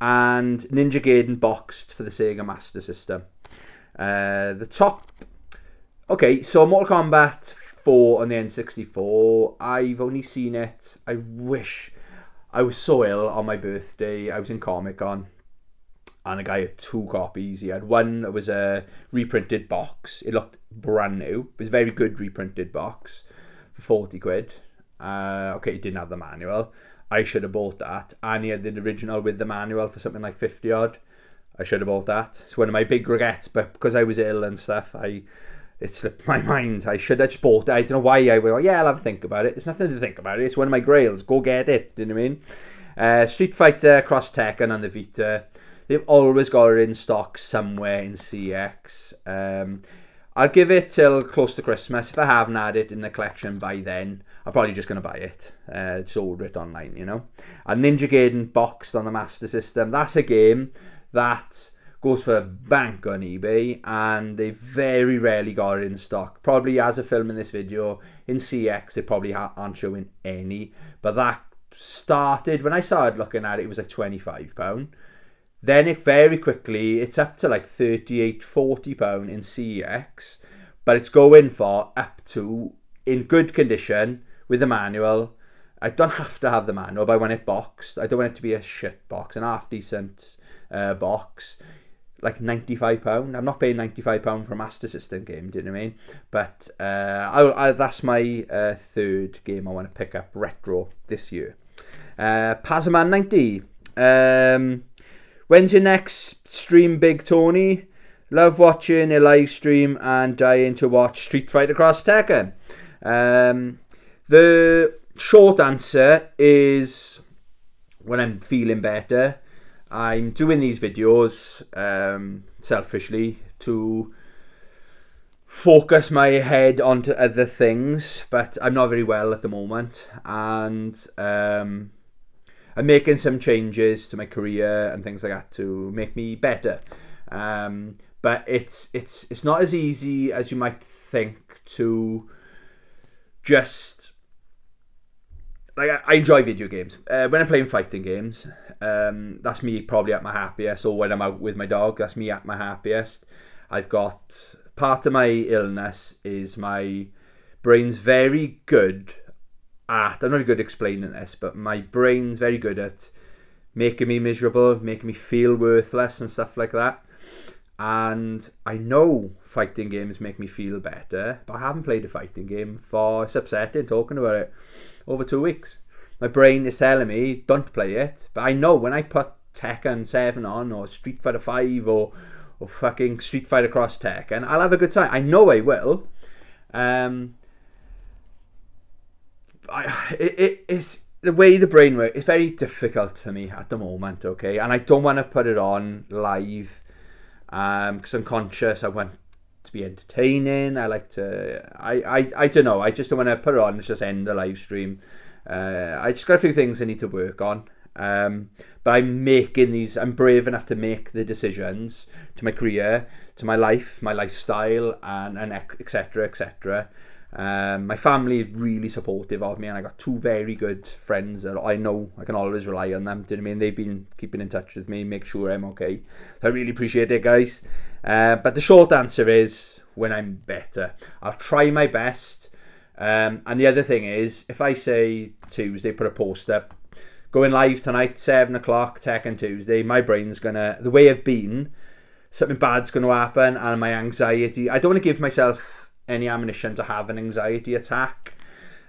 And Ninja Gaiden boxed for the Sega Master System. The top... Okay, so Mortal Kombat 4 on the N64, I've only seen it, I wish, I was so ill on my birthday. I was in Comic-Con and a guy had 2 copies. He had one that was a reprinted box. It looked brand new. It was a very good reprinted box for 40 quid. Okay, he didn't have the manual. I should have bought that. And he had the original with the manual for something like 50 odd. I should have bought that. It's one of my big regrets, but because I was ill and stuff, it slipped my mind. I should have just bought it. I don't know why I went, yeah, I'll have a think about it. There's nothing to think about it. It's one of my grails. Go get it. Do you know what I mean? Street Fighter Cross Tekken on the Vita. They've always got it in stock somewhere in CX. I'll give it till close to Christmas. If I haven't had it in the collection by then, I'm probably just going to buy it. Just order it online, you know. And Ninja Gaiden boxed on the Master System. That's a game that goes for a bank on eBay, and they very rarely got it in stock. Probably as of filming this video, in CX they probably aren't showing any, but that started, when I started looking at it, it was like £25. Then it very quickly, it's up to like £38, £40 in CX, but it's going for up to, in good condition, with the manual. I don't have to have the manual, but I want it boxed. I don't want it to be a shit box, an half decent box. Like £95. I'm not paying £95 for a Master System game, do you know what I mean? But that's my 3rd game I want to pick up retro this year. Pazman 90. When's your next stream, Big Tony? Love watching a live stream and dying to watch Street Fighter Cross Tekken. The short answer is when I'm feeling better. I'm doing these videos selfishly to focus my head onto other things, but I'm not very well at the moment, and I'm making some changes to my career and things like that to make me better. But it's not as easy as you might think to just... Like, I enjoy video games. When I'm playing fighting games, that's me probably at my happiest, or when I'm out with my dog, that's me at my happiest. I've got... Part of my illness is my brain's very good at... I'm not very good at explaining this, but my brain's very good at making me miserable, making me feel worthless and stuff like that. And I know fighting games make me feel better, but I haven't played a fighting game for... It's upsetting talking about it. Over 2 weeks. My brain is telling me, don't play it. But I know when I put Tekken 7 on, or Street Fighter 5, or fucking Street Fighter Cross Tekken, I'll have a good time. I know I will. the way the brain works, it's very difficult for me at the moment, okay? And I don't want to put it on live because I'm conscious. I want to be entertaining. I like to, I don't know. I just don't want to put it on and just end the live stream. I just got a few things I need to work on. But I'm making these, I'm brave enough to make the decisions to my career, to my life, my lifestyle, and etc, etc. My family is really supportive of me, and I got two very good friends that I know I can always rely on them. Do you know what I mean? They've been keeping in touch with me, make sure I'm okay. So I really appreciate it, guys. But the short answer is when I'm better. I'll try my best. And the other thing is, if I say Tuesday, put a post up, going live tonight, 7 o'clock, Tekken Tuesday, my brain's gonna, the way I've been, something bad's gonna happen, and my anxiety, I don't want to give myself any ammunition to have an anxiety attack.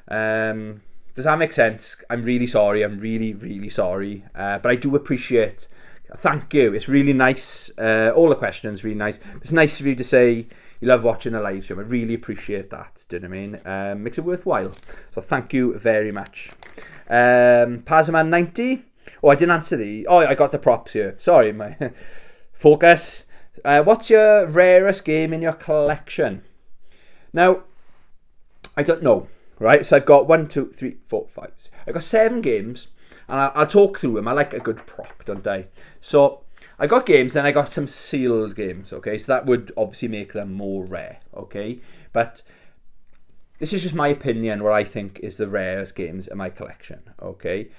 Does that make sense? I'm really sorry. I'm really, really sorry. But I do appreciate, thank you. It's really nice. All the questions really nice. It's nice of you to say you love watching a live stream. I really appreciate that. Do you know what I mean? Makes it worthwhile. So thank you very much. Pazaman 90. Oh, I didn't answer the. Oh, I got the props here. Sorry, my focus. What's your rarest game in your collection? Now, I don't know, right? So I've got 1, 2, 3, 4, 5. I've got 7 games, and I'll talk through them. I like a good prop, don't I? So I got games, then I got some sealed games, okay? So that would obviously make them more rare, okay? But this is just my opinion, what I think is the rarest games in my collection, okay?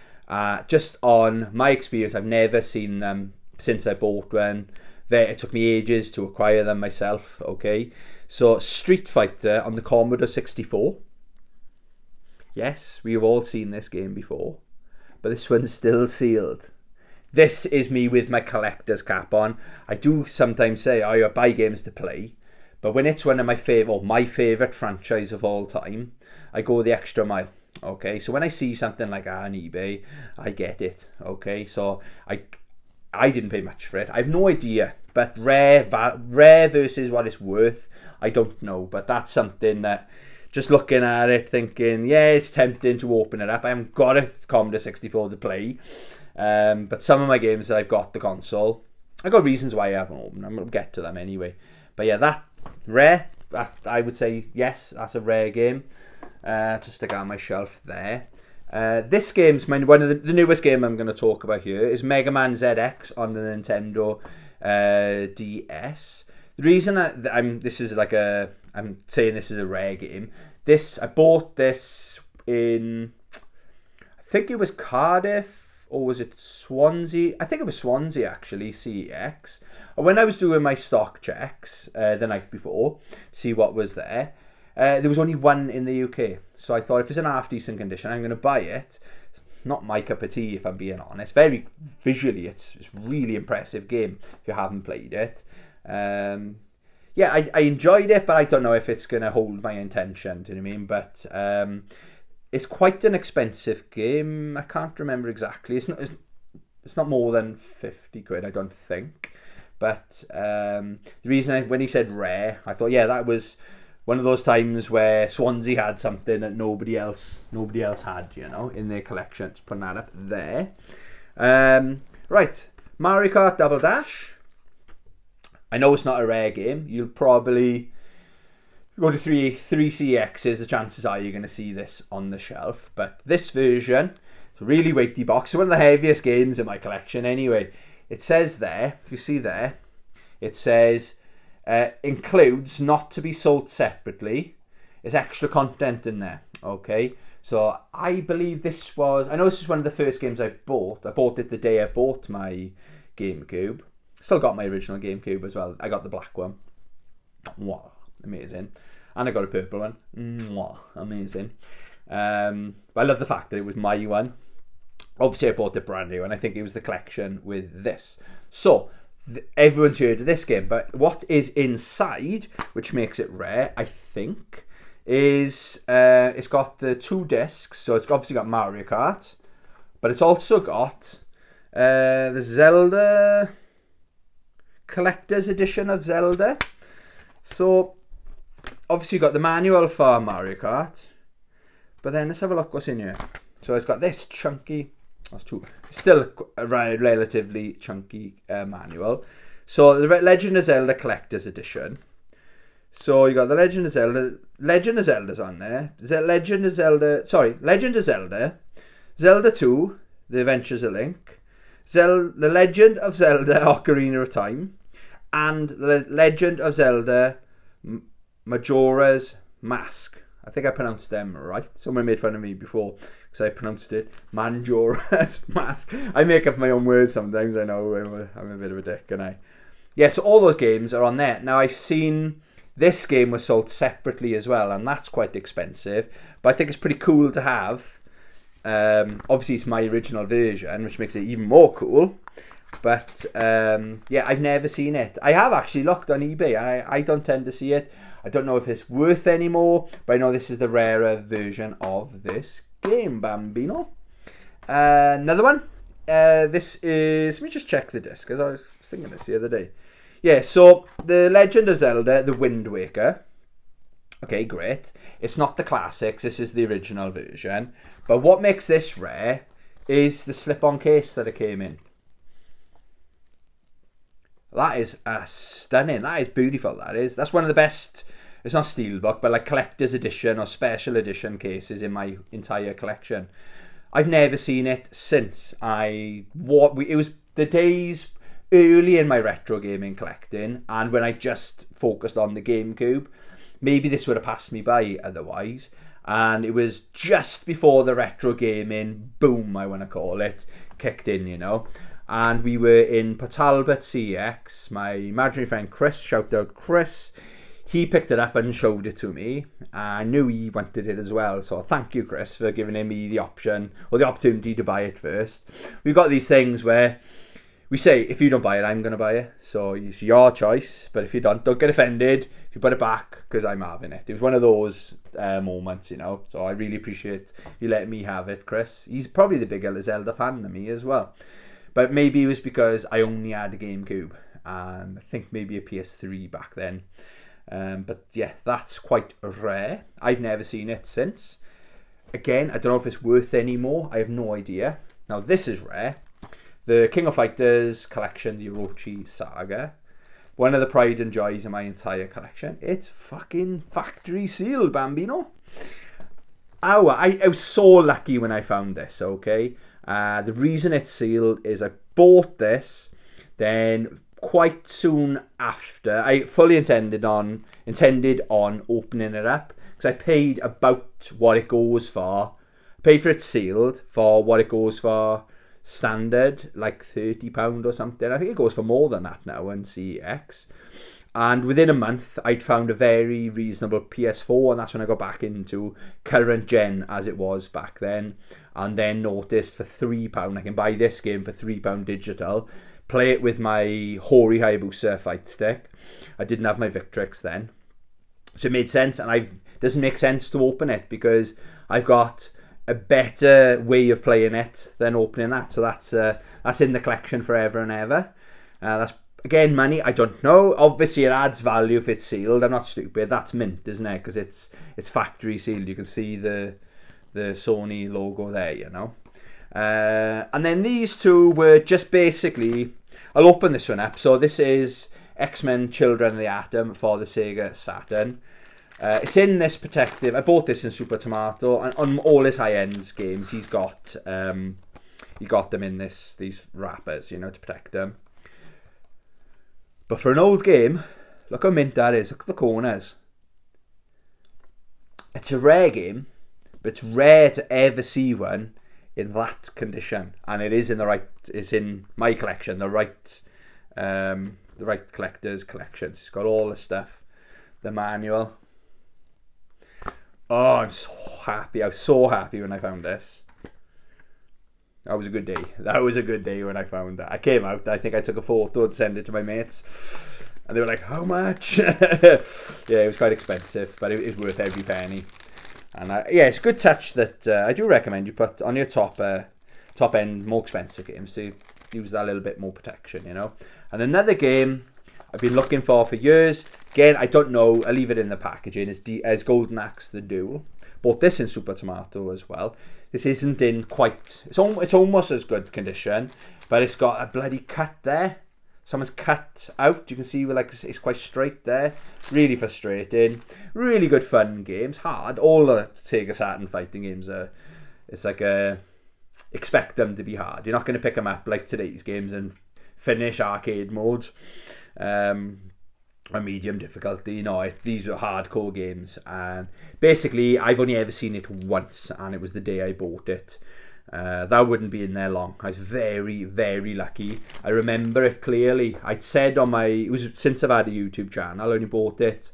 Just on my experience, I've never seen them since I bought one. It took me ages to acquire them myself, okay? So Street Fighter on the Commodore 64. Yes, we've all seen this game before, but this one's still sealed. This is me with my collector's cap on. I do sometimes say, I buy games to play, but when it's one of my favourite franchise of all time, I go the extra mile. Okay, so when I see something like that on eBay, I get it. Okay, so I didn't pay much for it. I have no idea, but rare versus what it's worth, I don't know. But that's something that, just looking at it, thinking, yeah, it's tempting to open it up. I haven't got a Commodore 64 to play, but some of my games that I've got the console, I've got reasons why I haven't opened them. I'll get to them anyway. But yeah, that rare, that I would say yes, that's a rare game. Just stick it on my shelf there. This game's one of the newest game I'm going to talk about here is Mega Man ZX on the Nintendo DS. The reason I'm saying this is a rare game. I bought this in, I think it was Cardiff, or was it Swansea? I think it was Swansea actually, CEX. And when I was doing my stock checks the night before, see what was there, there was only one in the UK. So I thought, if it's in half decent condition, I'm going to buy it. It's not my cup of tea, if I'm being honest. Very visually, it's a really impressive game if you haven't played it. Yeah, I enjoyed it, but I don't know if it's going to hold my attention, do you know what I mean? But it's quite an expensive game. I can't remember exactly. It's not more than 50 quid, I don't think. But the reason when he said rare, I thought, yeah, that was one of those times where Swansea had something that nobody else had, you know, in their collection. Just putting that up there. Right, Mario Kart Double Dash. I know it's not a rare game. You'll probably go to three CXs. The chances are you're going to see this on the shelf. But this version, it's a really weighty box. It's one of the heaviest games in my collection anyway. It says there, if you see there, it says includes not to be sold separately. There's extra content in there. Okay, so I believe this was, I know this is one of the first games I bought. I bought it the day I bought my GameCube. Still got my original GameCube as well. I got the black one. Wow, amazing. And I got a purple one. Mwah, amazing. But I love the fact that it was my one. Obviously, I bought it brand new, and I think it was the collection with this. So, everyone's heard of this game, but what is inside, which makes it rare, I think, is it's got the 2 discs. So, it's obviously got Mario Kart, but it's also got the Zelda collector's edition of Zelda. So obviously you got the manual for Mario Kart, but then let's have a look what's in here. So it's got this chunky, still a relatively chunky manual. So the Legend of Zelda Collector's Edition. So you got the Legend of Zelda's on there. Legend of Zelda, Zelda 2, The Adventures of Link, The Legend of Zelda Ocarina of Time, and The Legend of Zelda Majora's Mask. I think I pronounced them right. Someone made fun of me before because I pronounced it Majora's Mask. I make up my own words sometimes. I know I'm a bit of a dick, and yeah, so all those games are on there. Now, I've seen this game was sold separately as well, and that's quite expensive. But I think it's pretty cool to have. Obviously, it's my original version, which makes it even more cool. But yeah, I've never seen it. I have actually looked on eBay, and I don't tend to see it. I don't know if it's worth any more, but I know this is the rarer version of this game, Bambino. Another one. This is... Let me just check the disc, because I was thinking this the other day. Yeah, so The Legend of Zelda, The Wind Waker. Okay, great. It's not the classics. This is the original version. But what makes this rare is the slip-on case that it came in. That is stunning. That is beautiful, that is. That's one of the best... It's not steelbook, but like collector's edition or special edition cases in my entire collection. I've never seen it since it was the days early in my retro gaming collecting, and when I just focused on the GameCube. Maybe this would have passed me by otherwise. And it was just before the retro gaming boom, I want to call it, kicked in, you know. And we were in Port Talbot CX. My imaginary friend Chris, shout out Chris, he picked it up and showed it to me. I knew he wanted it as well, so thank you, Chris, for giving me the option, or the opportunity to buy it first. We've got these things where we say, if you don't buy it, I'm going to buy it. So it's your choice, but if you don't get offended if you put it back, because I'm having it. It was one of those moments, you know, so I really appreciate you letting me have it, Chris. He's probably the bigger Zelda fan than me as well. But maybe it was because I only had a GameCube, and I think maybe a PS3 back then. But yeah, that's quite rare. I've never seen it since. Again, I don't know if it's worth any more. I have no idea. Now, this is rare. The King of Fighters collection, the Orochi Saga. One of the pride and joys of my entire collection. It's fucking factory sealed, Bambino. Oh, I was so lucky when I found this, okay? The reason it's sealed is I bought this, then quite soon after, I fully intended on opening it up, because I paid about what it goes for. I paid for it sealed for what it goes for standard, like £30 or something. I think it goes for more than that now on CX. And within a month, I'd found a very reasonable PS4, and that's when I got back into current gen as it was back then. And then noticed for £3, I can buy this game for £3 digital. Play it with my Hori Hayabusa fight stick. I didn't have my Victrix then, so it made sense. And it doesn't make sense to open it because I've got a better way of playing it than opening that. So that's in the collection forever and ever. That's again money. I don't know. Obviously, it adds value if it's sealed. I'm not stupid. That's mint, isn't it? Because it's factory sealed. You can see the Sony logo there, you know. And then these two were just basically... I'll open this one up. So this is X-Men Children of the Atom for the Sega Saturn. It's in this protective... I bought this in Super Tomato. And on all his high-end games, he got them in these wrappers, you know, to protect them. But for an old game, look how mint that is. Look at the corners. It's a rare game, but it's rare to ever see one in that condition, and it is in the right. It's in my collection, the right collector's collections. It's got all the stuff, the manual. Oh, I'm so happy! I was so happy when I found this. That was a good day. That was a good day when I found that. I came out. I think I took a photo and sent it to my mates, and they were like, "How much?" Yeah, it was quite expensive, but it was worth every penny. And yeah, it's a good touch that I do recommend you put on your top end, more expensive games to use that little bit more protection, you know. And another game I've been looking for years. Again, I don't know. I'll leave it in the packaging. Is Golden Axe the Duel. Bought this in Super Tomato as well. This isn't in quite... It's almost as good condition, but it's got a bloody cut there. Someone's cut out. You can see like it's quite straight there. Really frustrating. Really good fun games. Hard. All the Sega Saturn fighting games are... It's like expect them to be hard. You're not going to pick them up like today's games and finish arcade mode. A medium difficulty. No, these were hardcore games. And basically, I've only ever seen it once, and it was the day I bought it. That wouldn't be in there long. I was very, very lucky. I remember it clearly. I'd said on my... It was since I've had a YouTube channel. I only bought it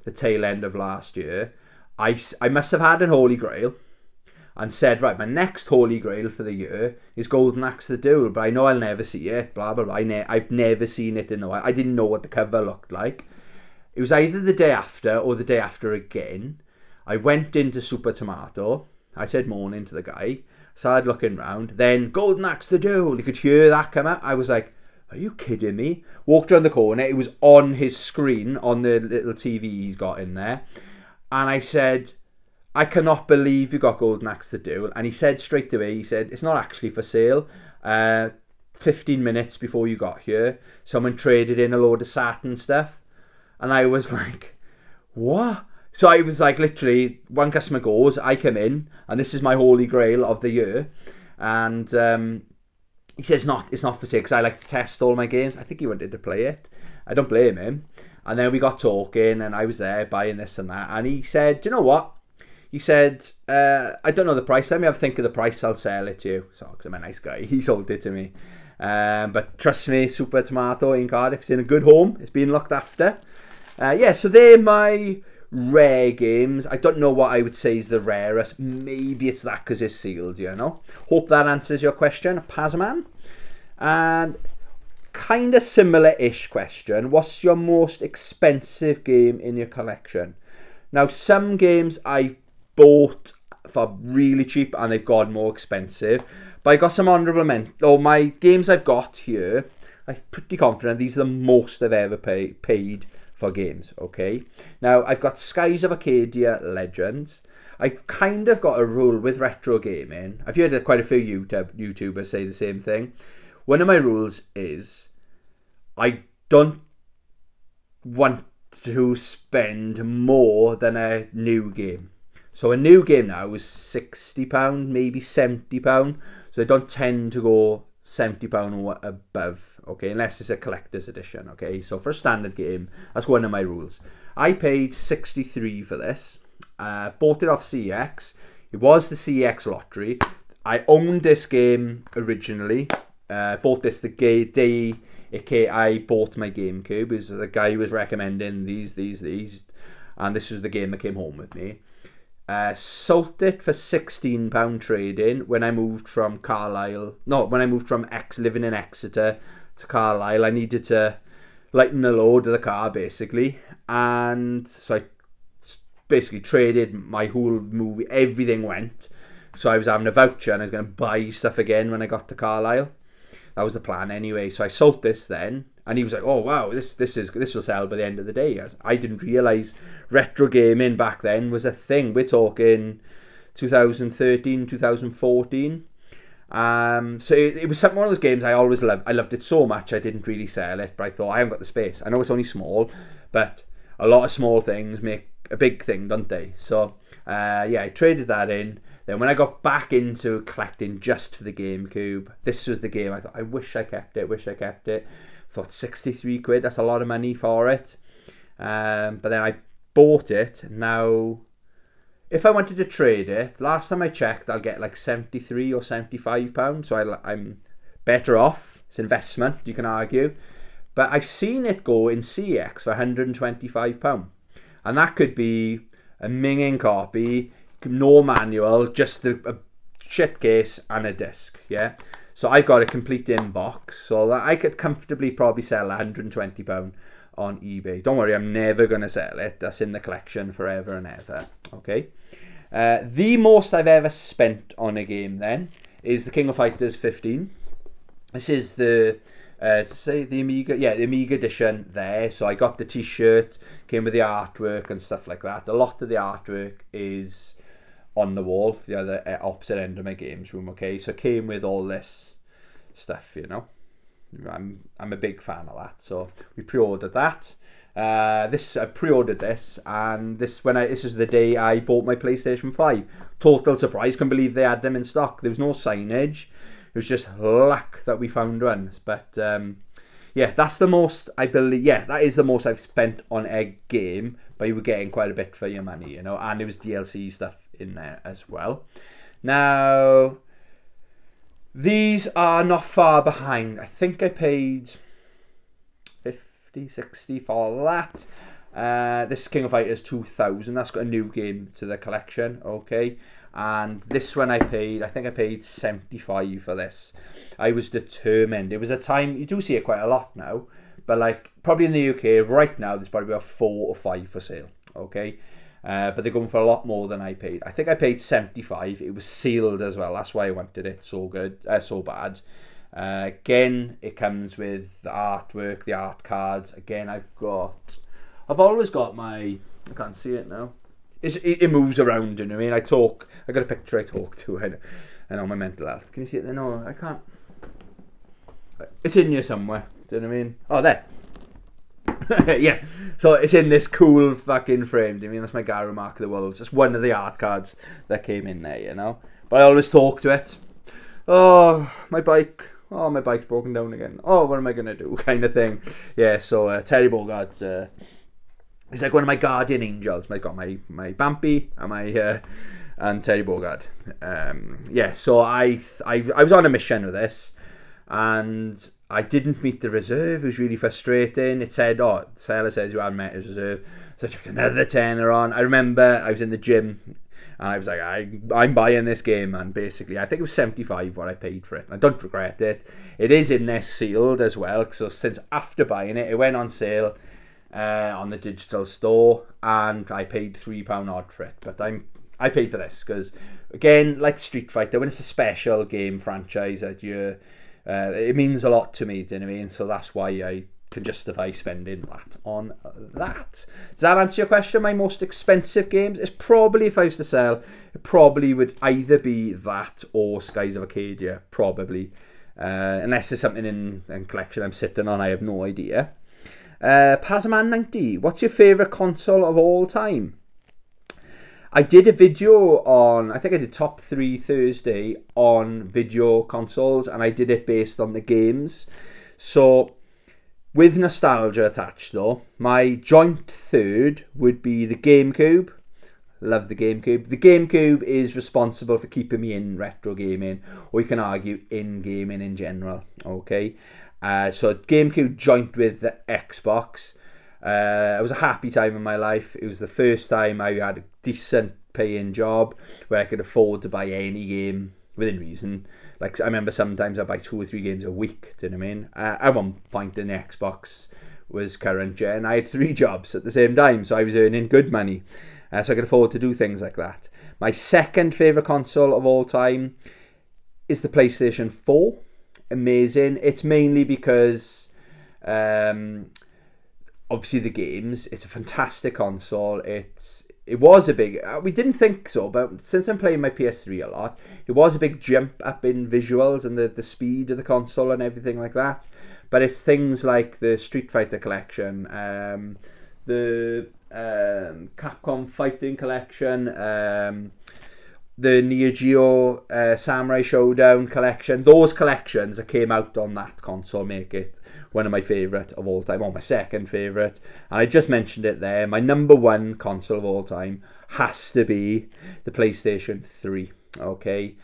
the tail end of last year. I must have had an Holy Grail and said, right, my next Holy Grail for the year is Golden Axe the Duel, but I know I'll never see it, blah, blah, blah. I've never seen it in the wild. I didn't know what the cover looked like. It was either the day after or the day after again. I went into Super Tomato. I said morning to the guy. Started looking round. Then Golden Axe the Duel. You could hear that come out. I was like, are you kidding me? Walked around the corner. It was on his screen, on the little TV he's got in there. And I said, I cannot believe you got Golden Axe the Duel. And he said straight away, he said, it's not actually for sale. 15 minutes before you got here, someone traded in a load of Saturn stuff. And I was like, what? So I was like, literally, one customer goes, I come in, and this is my Holy Grail of the year. And he says, it's not for sale, because I like to test all my games. I think he wanted to play it. I don't blame him. And then we got talking, and I was there buying this and that. And he said, do you know what? He said, I don't know the price. Let me have a think of the price. I'll sell it to you. So, because I'm a nice guy, he sold it to me. But trust me, Super Tomato in Cardiff is in a good home. It's being looked after. Yeah, so they're my rare games. I don't know what I would say is the rarest. Maybe it's that because it's sealed, you know. Hope that answers your question, Pazman. And kind of similar-ish question. What's your most expensive game in your collection? Now, some games I bought for really cheap and they've gone more expensive. But I got some honourable mention. Oh, my games I've got here, I'm pretty confident these are the most I've ever paid for games, okay? Now, I've got Skies of Arcadia Legends. I've kind of got a rule with retro gaming. I've heard quite a few YouTubers say the same thing. One of my rules is I don't want to spend more than a new game. So a new game now is £60, maybe £70. So I don't tend to go £70 or above, okay, unless it's a collector's edition, okay. So for a standard game, that's one of my rules. I paid $63 for this. Bought it off CX. It was the CX lottery. I owned this game originally. Bought this the day I bought my GameCube. Is the guy who was recommending these, and this was the game that came home with me. Sold it for £16 trade-in when I moved from Carlisle. No, when I moved from living in Exeter to Carlisle. I needed to lighten the load of the car, basically. And so I basically traded my whole movie. Everything went. So I was having a voucher and I was going to buy stuff again when I got to Carlisle. That was the plan anyway. So I sold this then. And he was like, oh, wow, this will sell by the end of the day. I didn't realise retro gaming back then was a thing. We're talking 2013, 2014. So it was one of those games I always loved. I loved it so much I didn't really sell it. But I thought, I haven't got the space. I know it's only small, but a lot of small things make a big thing, don't they? So, yeah, I traded that in. Then when I got back into collecting just for the GameCube, this was the game I thought, I wish I kept it. Thought 63 quid, that's a lot of money for it. But then I bought it. Now, if I wanted to trade it, last time I checked, I'll get like 73 or 75 pounds. So I'm better off. It's investment, you can argue. But I've seen it go in CX for 125 pounds. And that could be a minging copy, no manual, just a shit case and a disc, yeah? So I've got a complete inbox, so that I could comfortably probably sell £120 on eBay. Don't worry, I'm never going to sell it. That's in the collection forever and ever, okay? The most I've ever spent on a game then is the King of Fighters 15. This is the, the Amiga, yeah, the Amiga edition there. So I got the t-shirt, came with the artwork and stuff like that. A lot of the artwork is on the wall, the other opposite end of my games room. Okay, so it came with all this stuff, you know. I'm a big fan of that, so we pre-ordered that. I pre-ordered this, and this is the day I bought my PlayStation 5. Total surprise, couldn't believe they had them in stock. There was no signage. It was just luck that we found one. But yeah, that's the most, I believe, yeah, that is the most I've spent on a game, but you were getting quite a bit for your money, you know, and there was DLC stuff in there as well. Now, these are not far behind. I think I paid 50, 60 for that. This is King of Fighters 2000. That's got a new game to the collection, okay? And this one I think I paid 75 for this. I was determined. It was a time, you do see it quite a lot now, but like probably in the UK right now there's probably about 4 or 5 for sale, okay? But they're going for a lot more than I paid. I think I paid 75. It was sealed as well. That's why I wanted it so bad. Again, it comes with the artwork, the art cards. Again, I've always got my, I can't see it now. It moves around, you know what I mean? I got a picture I talk to, I know my mental health. Can you see it there? No, I can't. It's in here somewhere, do you know what I mean? Oh, there. Yeah, so it's in this cool fucking frame. I mean, that's my Garou Mark of the World. It's just one of the art cards that came in there, you know. But I always talk to it. Oh, my bike. Oh, my bike's broken down again. Oh, what am I going to do? Kind of thing. Yeah, so Terry Bogard, he's like one of my guardian angels. I got my Bambi and and Terry Bogard. Yeah, so I was on a mission with this, and I didn't meet the reserve. It was really frustrating. It said, oh, the seller says you haven't met his reserve. So I took another tenner on. I remember I was in the gym, and I was like, I'm buying this game, man. Basically, I think it was 75 what I paid for it. I don't regret it. It is in there sealed as well. So since after buying it, it went on sale on the digital store, and I paid £3 odd for it. But I paid for this because, again, like Street Fighter, when it's a special game franchise that it means a lot to me, do you know what I mean? So that's why I can justify spending that on that. Does that answer your question? My most expensive games is probably, if I was to sell, it probably would either be that or Skies of Arcadia, probably. Unless there's something in collection I'm sitting on, I have no idea. Pazman90, what's your favourite console of all time? I did a video on, I think I did top 3 Thursday on video consoles, and I did it based on the games. So, with nostalgia attached though, my joint third would be the GameCube. Love the GameCube. The GameCube is responsible for keeping me in retro gaming, or you can argue in gaming in general, okay? So GameCube joint with the Xbox. It was a happy time in my life. It was the first time I had a decent paying job where I could afford to buy any game within reason. Like, I remember sometimes I'd buy 2 or 3 games a week, do you know what I mean? At one point in the Xbox was current gen, I had 3 jobs at the same time, so I was earning good money. So I could afford to do things like that. My second favourite console of all time is the PlayStation 4. Amazing. It's mainly because obviously the games. It's a fantastic console. It was a big, we didn't think so, but since I'm playing my PS3 a lot, it was a big jump up in visuals and the speed of the console and everything like that. But it's things like the Street Fighter collection, the Capcom Fighting collection, the Neo Geo Samurai Showdown collection. Those collections that came out on that console make it one of my favourite of all time, or my second favourite. And I just mentioned it there. My number 1 console of all time has to be the PlayStation 3. Okay,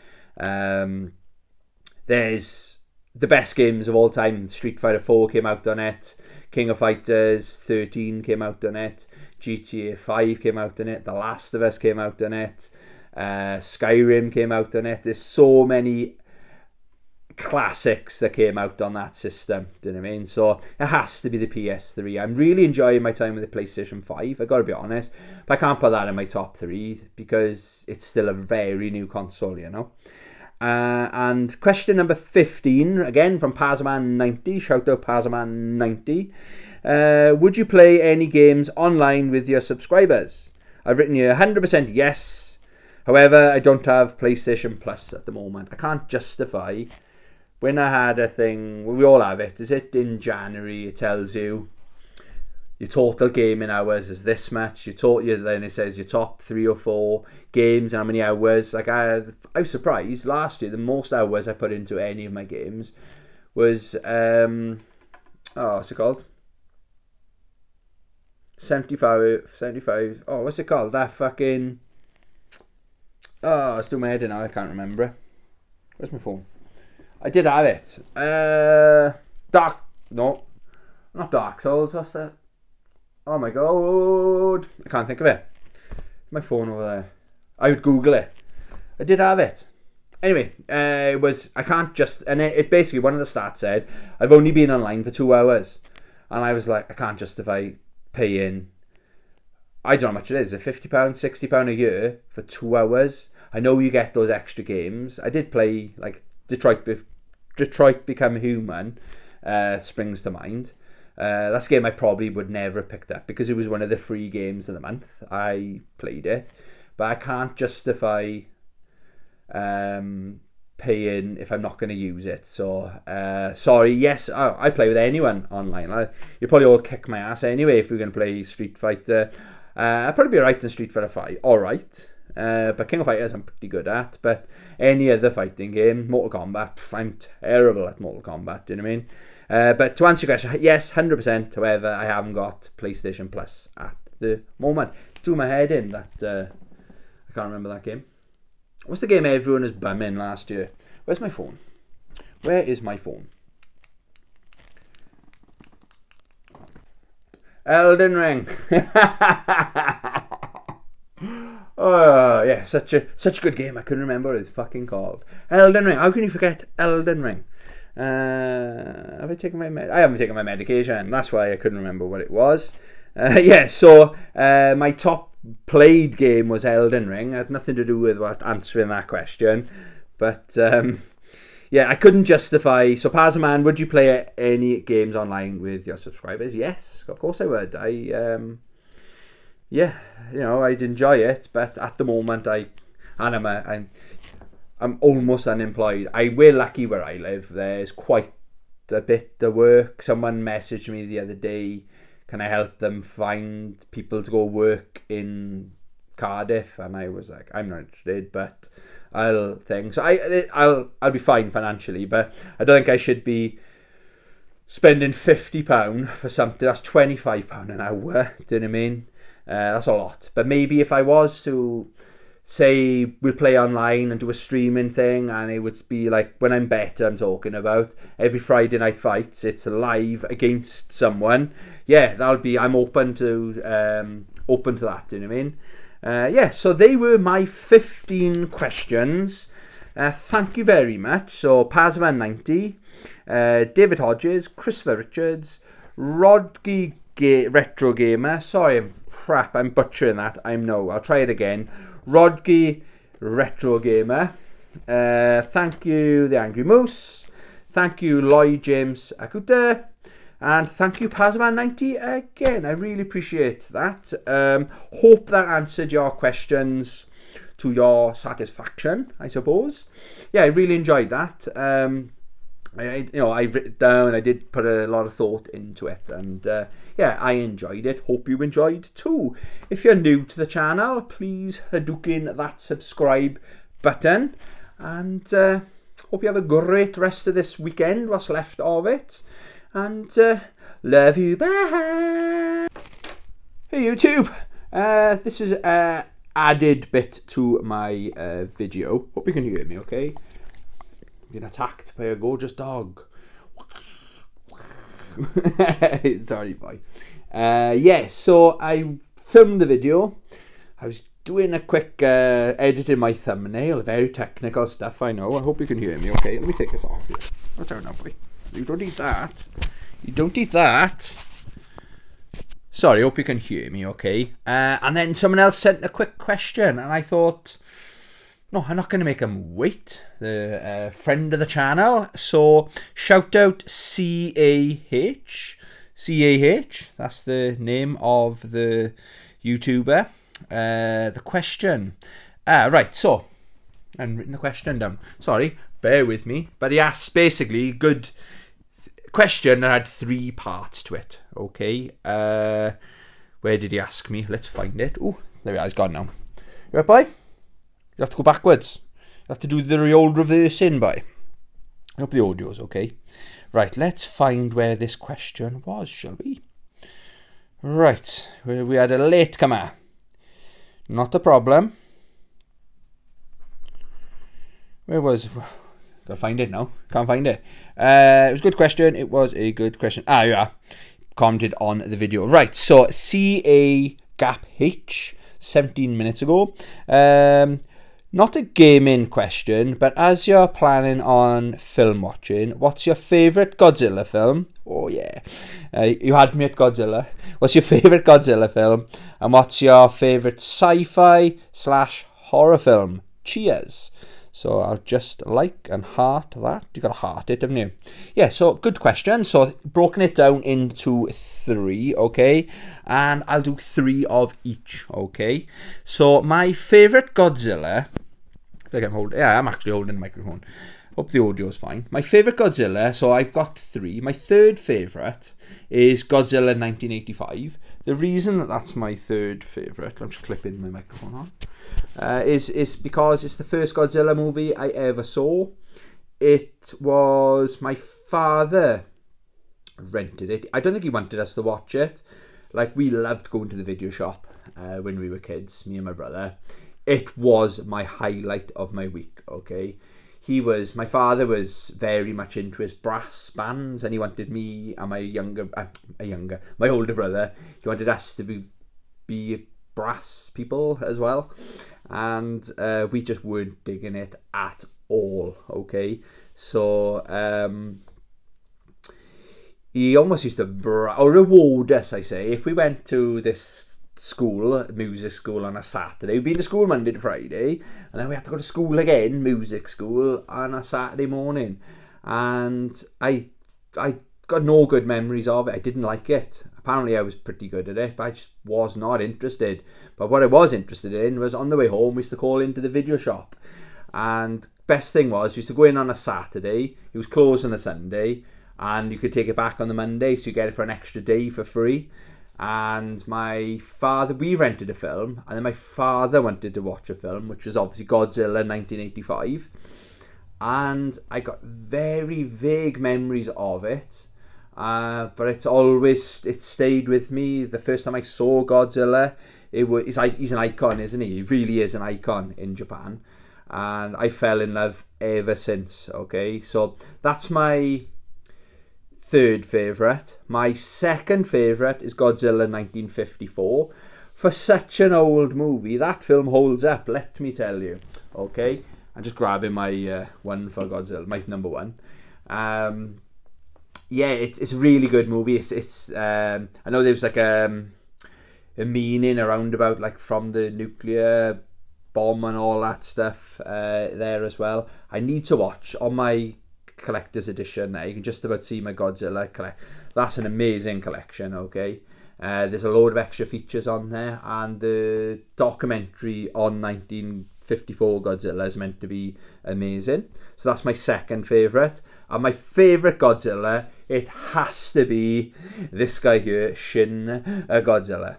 there's the best games of all time. Street Fighter 4 came out on it. King of Fighters 13 came out on it. GTA 5 came out on it. The Last of Us came out on it. Skyrim came out on it. There's so many classics that came out on that system, do you know what I mean? So it has to be the PS3. I'm really enjoying my time with the PlayStation 5, I gotta be honest, but I can't put that in my top 3 because it's still a very new console, you know. And question number 15, again from Pazman90, shout out Pazman90. Would you play any games online with your subscribers? I've written here 100% yes, However, I don't have PlayStation Plus at the moment. I can't justify. When I had a thing, we all have it. Is it in January? It tells you your total gaming hours is this much. Then it says your top 3 or 4 games and how many hours. Like I was surprised last year. The most hours I put into any of my games was what's it called? 75. Oh, what's it called? That fucking. Oh, it's doing my head in now. I can't remember it. Where's my phone? I did have it. No, not Dark Souls. What's that? Oh my god, I can't think of it. My phone over there. I would Google it. I did have it. Anyway, it was. I can't just. And it basically, one of the stats said I've only been online for 2 hours, and I was like, I can't justify paying. I don't know how much it is. £50, £60 a year for 2 hours. I know you get those extra games. I did play like Detroit Become Human. Springs to mind. That's a game I probably would never have picked up because it was one of the free games of the month. I played it, but I can't justify paying if I'm not going to use it. So sorry. Yes, I play with anyone online. You'll probably all kick my ass anyway if we're going to play Street Fighter. I'll probably be right in Street Fighter 5. Alright. But King of Fighters I'm pretty good at. But any other fighting game, Mortal Kombat, I'm terrible at Mortal Kombat, do you know what I mean? But to answer your question, yes, 100%. However, I haven't got PlayStation Plus at the moment. It threw my head in that I can't remember that game. What's the game everyone was bumming last year? Where's my phone? Where is my phone? Elden Ring. Oh yeah, such a good game. I couldn't remember what it's fucking called. Elden Ring. How can you forget Elden Ring? Have I taken my I haven't taken my medication. That's why I couldn't remember what it was. Yeah, so my top played game was Elden Ring. It had nothing to do with answering that question, but yeah, I couldn't justify. So Pazman, would you play any games online with your subscribers? Yes, of course I would. Yeah, you know, I'd enjoy it, but at the moment I'm almost unemployed. We're lucky where I live. There's quite a bit of work. Someone messaged me the other day, can I help them find people to go work in Cardiff? And I was like, I'm not interested, but I'll be fine financially, but I don't think I should be spending £50 for something that's £25 an hour. Do you know what I mean? That's a lot. But maybe if I was to say we'll play online and do a streaming thing, and it would be like when I'm better, I'm talking about every Friday night fights, it's live against someone. Yeah, I'm open to that. Do you know what I mean? Yeah, so they were my 15 questions. Thank you very much. So Pazman90, David Hodges, Christopher Richards, Rodgy Retro Gamer. Sorry, I'm butchering that. I'll try it again. Rodgy Retro Gamer. Thank you, The Angry Moose. Thank you, Lloyd James Akuta. And thank you, Pazman90 again. I really appreciate that. Hope that answered your questions to your satisfaction, I suppose. Yeah, I really enjoyed that. I've written down, I did put a lot of thought into it, and yeah, I enjoyed it. Hope you enjoyed too. If you're new to the channel, please hadouken that subscribe button, and hope you have a great rest of this weekend, what's left of it, and love you, bye. Hey YouTube, this is an added bit to my video. Hope you can hear me okay. Being attacked by a gorgeous dog. Sorry, boy. Yeah, so I filmed the video. I was doing a quick editing my thumbnail. Very technical stuff, I know. I hope you can hear me okay. Let me take this off here. What's that now, boy? You don't eat that. You don't eat that. Sorry, hope you can hear me okay. And then someone else sent a quick question, and I thought, no, I'm not going to make him wait. The friend of the channel. So, shout out CAH. CAH. That's the name of the YouTuber. The question. Right, so, I haven't written the question down. Sorry, bear with me. But he asked basically good question that had 3 parts to it. Okay, where did he ask me? Let's find it. Oh, there he is, gone now. You right, boy? You have to go backwards. You have to do the old reversing, boy. I hope the audio's okay. Right, let's find where this question was, shall we? Right, we had a latecomer. Not a problem. Where was... Gotta find it now. Can't find it. It was a good question. It was a good question. Ah, yeah. Commented on the video. Right, so CA Gap H, 17 minutes ago. Not a gaming question, but as you're planning on film watching, what's your favourite Godzilla film? Oh, yeah. You had me at Godzilla. What's your favourite Godzilla film? And what's your favourite sci-fi / horror film? Cheers. So I'll just like and heart that. You got to heart it, haven't you? Yeah, so good question. So broken it down into 3, okay? And I'll do 3 of each, okay? So my favourite Godzilla... I think I'm actually holding the microphone. Hope the audio is fine. My favourite Godzilla, so I've got 3. My third favourite is Godzilla 1985. The reason that that's my third favourite, I'm just clipping my microphone on, is because it's the first Godzilla movie I ever saw. It was my father rented it. I don't think he wanted us to watch it. Like, we loved going to the video shop when we were kids, me and my brother. It was my highlight of my week, okay? My father was very much into his brass bands, and he wanted me and my older brother, he wanted us to be brass people as well. And we just weren't digging it at all, okay? So, he almost used to reward us, I say, if we went to this music school on a Saturday. We'd been to school Monday to Friday, and then we had to go to school again, music school, on a Saturday morning. And I got no good memories of it. I didn't like it. Apparently I was pretty good at it, but I just was not interested. But what I was interested in was, on the way home, we used to call into the video shop. And best thing was, we used to go in on a Saturday, it was closed on a Sunday, and you could take it back on the Monday, so you get it for an extra day for free. And my father, we rented a film, and then my father wanted to watch a film, which was obviously Godzilla 1985. And I got very vague memories of it, but it stayed with me. The first time I saw Godzilla, he's an icon, isn't he? He really is an icon in Japan, and I fell in love ever since. Okay, so that's my third favourite. My second favourite is Godzilla 1954. For such an old movie, that film holds up, let me tell you. Okay, I'm just grabbing my one for Godzilla, my number 1. Yeah, it's a really good movie. I know there was like a meaning around about, like, from the nuclear bomb and all that stuff there as well. I need to watch on my collector's edition there. You can just about see my Godzilla that's an amazing collection, okay? There's a load of extra features on there, and the documentary on 1954 Godzilla is meant to be amazing. So that's my second favourite. And my favourite Godzilla, it has to be this guy here, Shin Godzilla.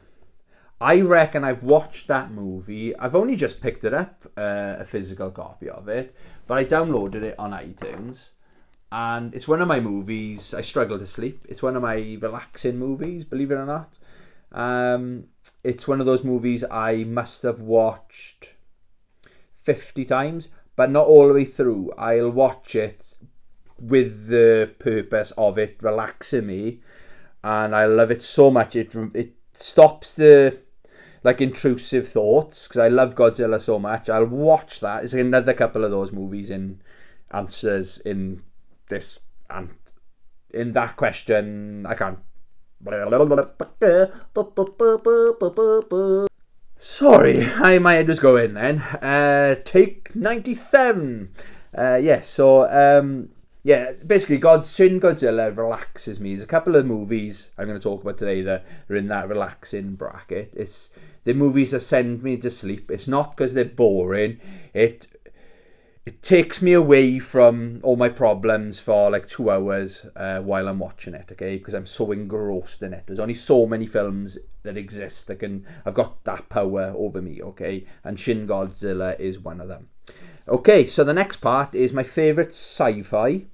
I reckon I've watched that movie. I've only just picked it up, a physical copy of it, but I downloaded it on iTunes. And it's one of my movies. I struggle to sleep. It's one of my relaxing movies, believe it or not. It's one of those movies I must have watched 50 times, but not all the way through. I'll watch it with the purpose of it relaxing me, and I love it so much. It stops the intrusive thoughts, because I love Godzilla so much. I'll watch that. It's another couple of those movies in answers in this, and in that question I can't. Sorry, my head was going then. Take 97. Yeah, so yeah, basically, Shin Godzilla relaxes me. There's a couple of movies I'm going to talk about today that are in that relaxing bracket. It's the movies that send me to sleep. It's not because they're boring. It takes me away from all my problems for like 2 hours while I'm watching it, okay? Because I'm so engrossed in it. There's only so many films that exist that I've got that power over me, okay? And Shin Godzilla is one of them. Okay, so the next part is my favourite sci-fi.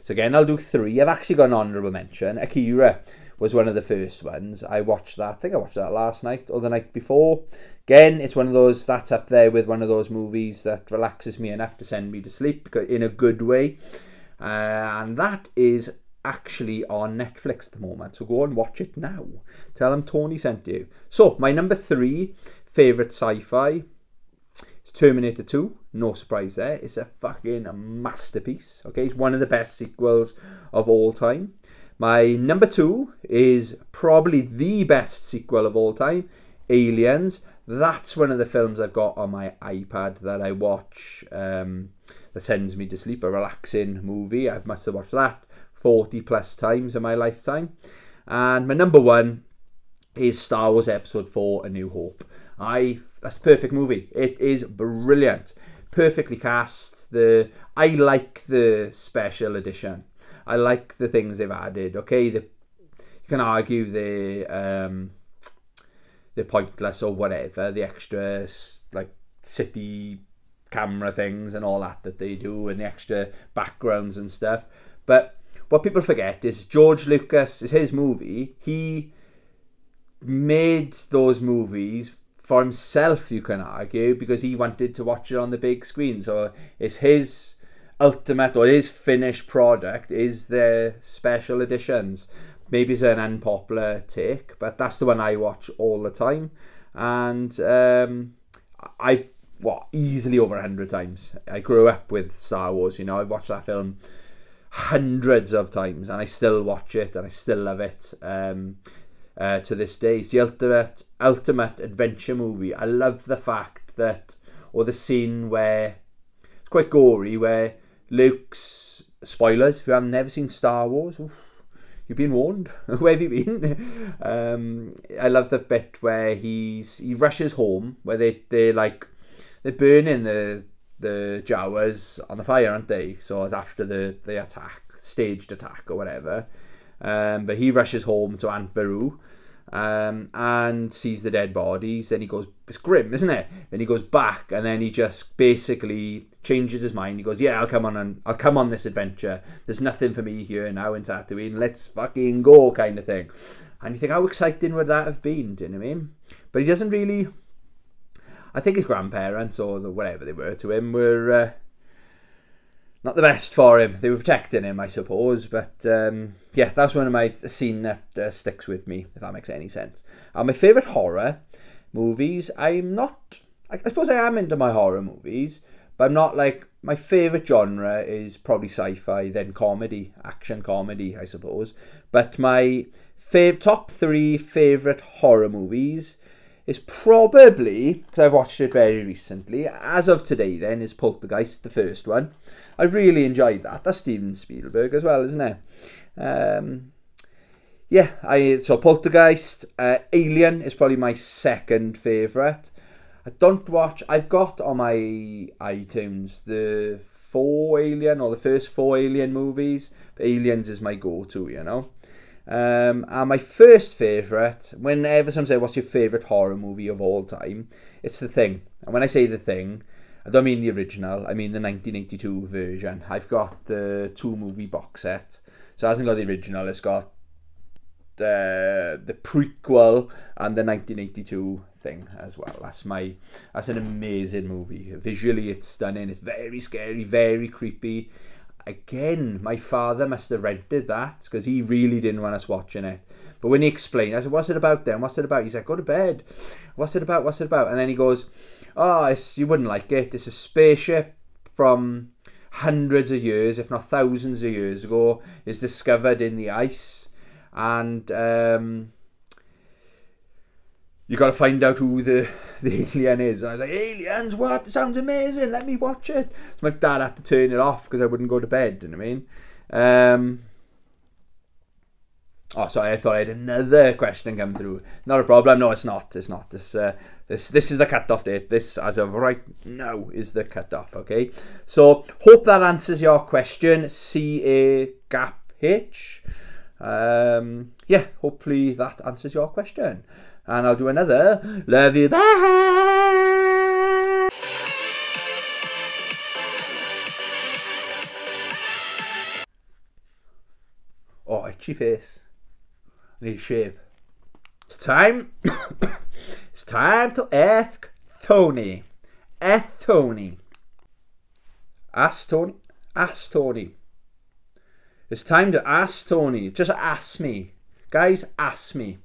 So again, I'll do 3. I've actually got an honourable mention. Akira was one of the first ones. I watched that. I think I watched that last night or the night before. Again, it's one of those, that's up there with one of those movies that relaxes me enough to send me to sleep in a good way. And that is actually on Netflix at the moment. So go and watch it now. Tell them Tony sent you. So, my number 3 favourite sci-fi is Terminator 2. No surprise there. It's a fucking masterpiece. Okay, it's one of the best sequels of all time. My number 2 is probably the best sequel of all time, Aliens. That's one of the films I've got on my iPad that I watch that sends me to sleep, a relaxing movie. I must have watched that 40 plus times in my lifetime. And my number 1 is Star Wars Episode 4, A New Hope. That's a perfect movie. It is brilliant. Perfectly cast. I like the special edition. I like the things they've added. Okay, you can argue they're pointless or whatever. The extra like city camera things and all that they do, and the extra backgrounds and stuff. But what people forget is George Lucas is his movie. He made those movies for himself, you can argue, because he wanted to watch it on the big screen. So it's his ultimate, or his finished product is the special editions. Maybe it's an unpopular take, but that's the one I watch all the time. And I've easily over 100 times. I grew up with Star Wars, you know. I've watched that film hundreds of times, and I still watch it, and I still love it to this day. It's the ultimate adventure movie. I love the fact that, or the scene where it's quite gory, where Luke's, spoilers if you haven't never seen Star Wars, you've been warned. Where have you been? I love the bit where he rushes home, where they're burning the Jawas on the fire, aren't they? So it's after the attack, staged attack or whatever. But he rushes home to Aunt Beru and sees the dead bodies. Then he goes, it's grim, isn't it? Then he goes back, and then he just basically changes his mind. He goes, yeah, I'll come on this adventure. There's nothing for me here now in Tatooine. Let's fucking go, kind of thing. And you think, how exciting would that have been? Do you know what I mean? But he doesn't really. I think his grandparents, or whatever they were to him, were not the best for him. They were protecting him, I suppose. But yeah, that's one of my scene that sticks with me, if that makes any sense. My favourite horror movies, I suppose I am into my horror movies, but I'm not like, my favourite genre is probably sci-fi, then comedy, action comedy, I suppose. But my top 3 favourite horror movies is probably, because I've watched it very recently, as of today then, is Poltergeist, the first one. I really enjoyed that. That's Steven Spielberg as well, isn't it? So Poltergeist. Alien is probably my second favourite. I've got on my iTunes the 4 Alien, or the first 4 Alien movies. But Aliens is my go-to, you know. And my first favourite, whenever someone says, what's your favourite horror movie of all time? It's The Thing. And when I say The Thing, I don't mean the original, I mean the 1982 version. I've got the 2-movie box set. So it hasn't got the original, it's got the prequel and the 1982 thing as well. That's an amazing movie. Visually it's stunning, it's very scary, very creepy. Again, my father must have rented that because he really didn't want us watching it. But when he explained, I said, what's it about then? What's it about? He's like, go to bed. What's it about? What's it about? And then he goes, you wouldn't like it. It's a spaceship from hundreds of years, if not thousands of years ago, is discovered in the ice. And you got to find out who the alien is. And I was like, aliens, what? It sounds amazing. Let me watch it. So my dad had to turn it off because I wouldn't go to bed, you know what I mean? Oh, sorry, I thought I had another question come through. Not a problem. No, it's not. It's not. This is the cut-off date. This, as of right now, is the cut-off, okay? So, hope that answers your question, CA Gap H. Yeah, hopefully that answers your question. And I'll do another. Love you, bye! Oh, itchy face. I need a shave. It's time. It's time to ask Tony. Ask Tony. Ask Tony. Ask Tony. It's time to ask Tony. Just ask me. Guys, ask me.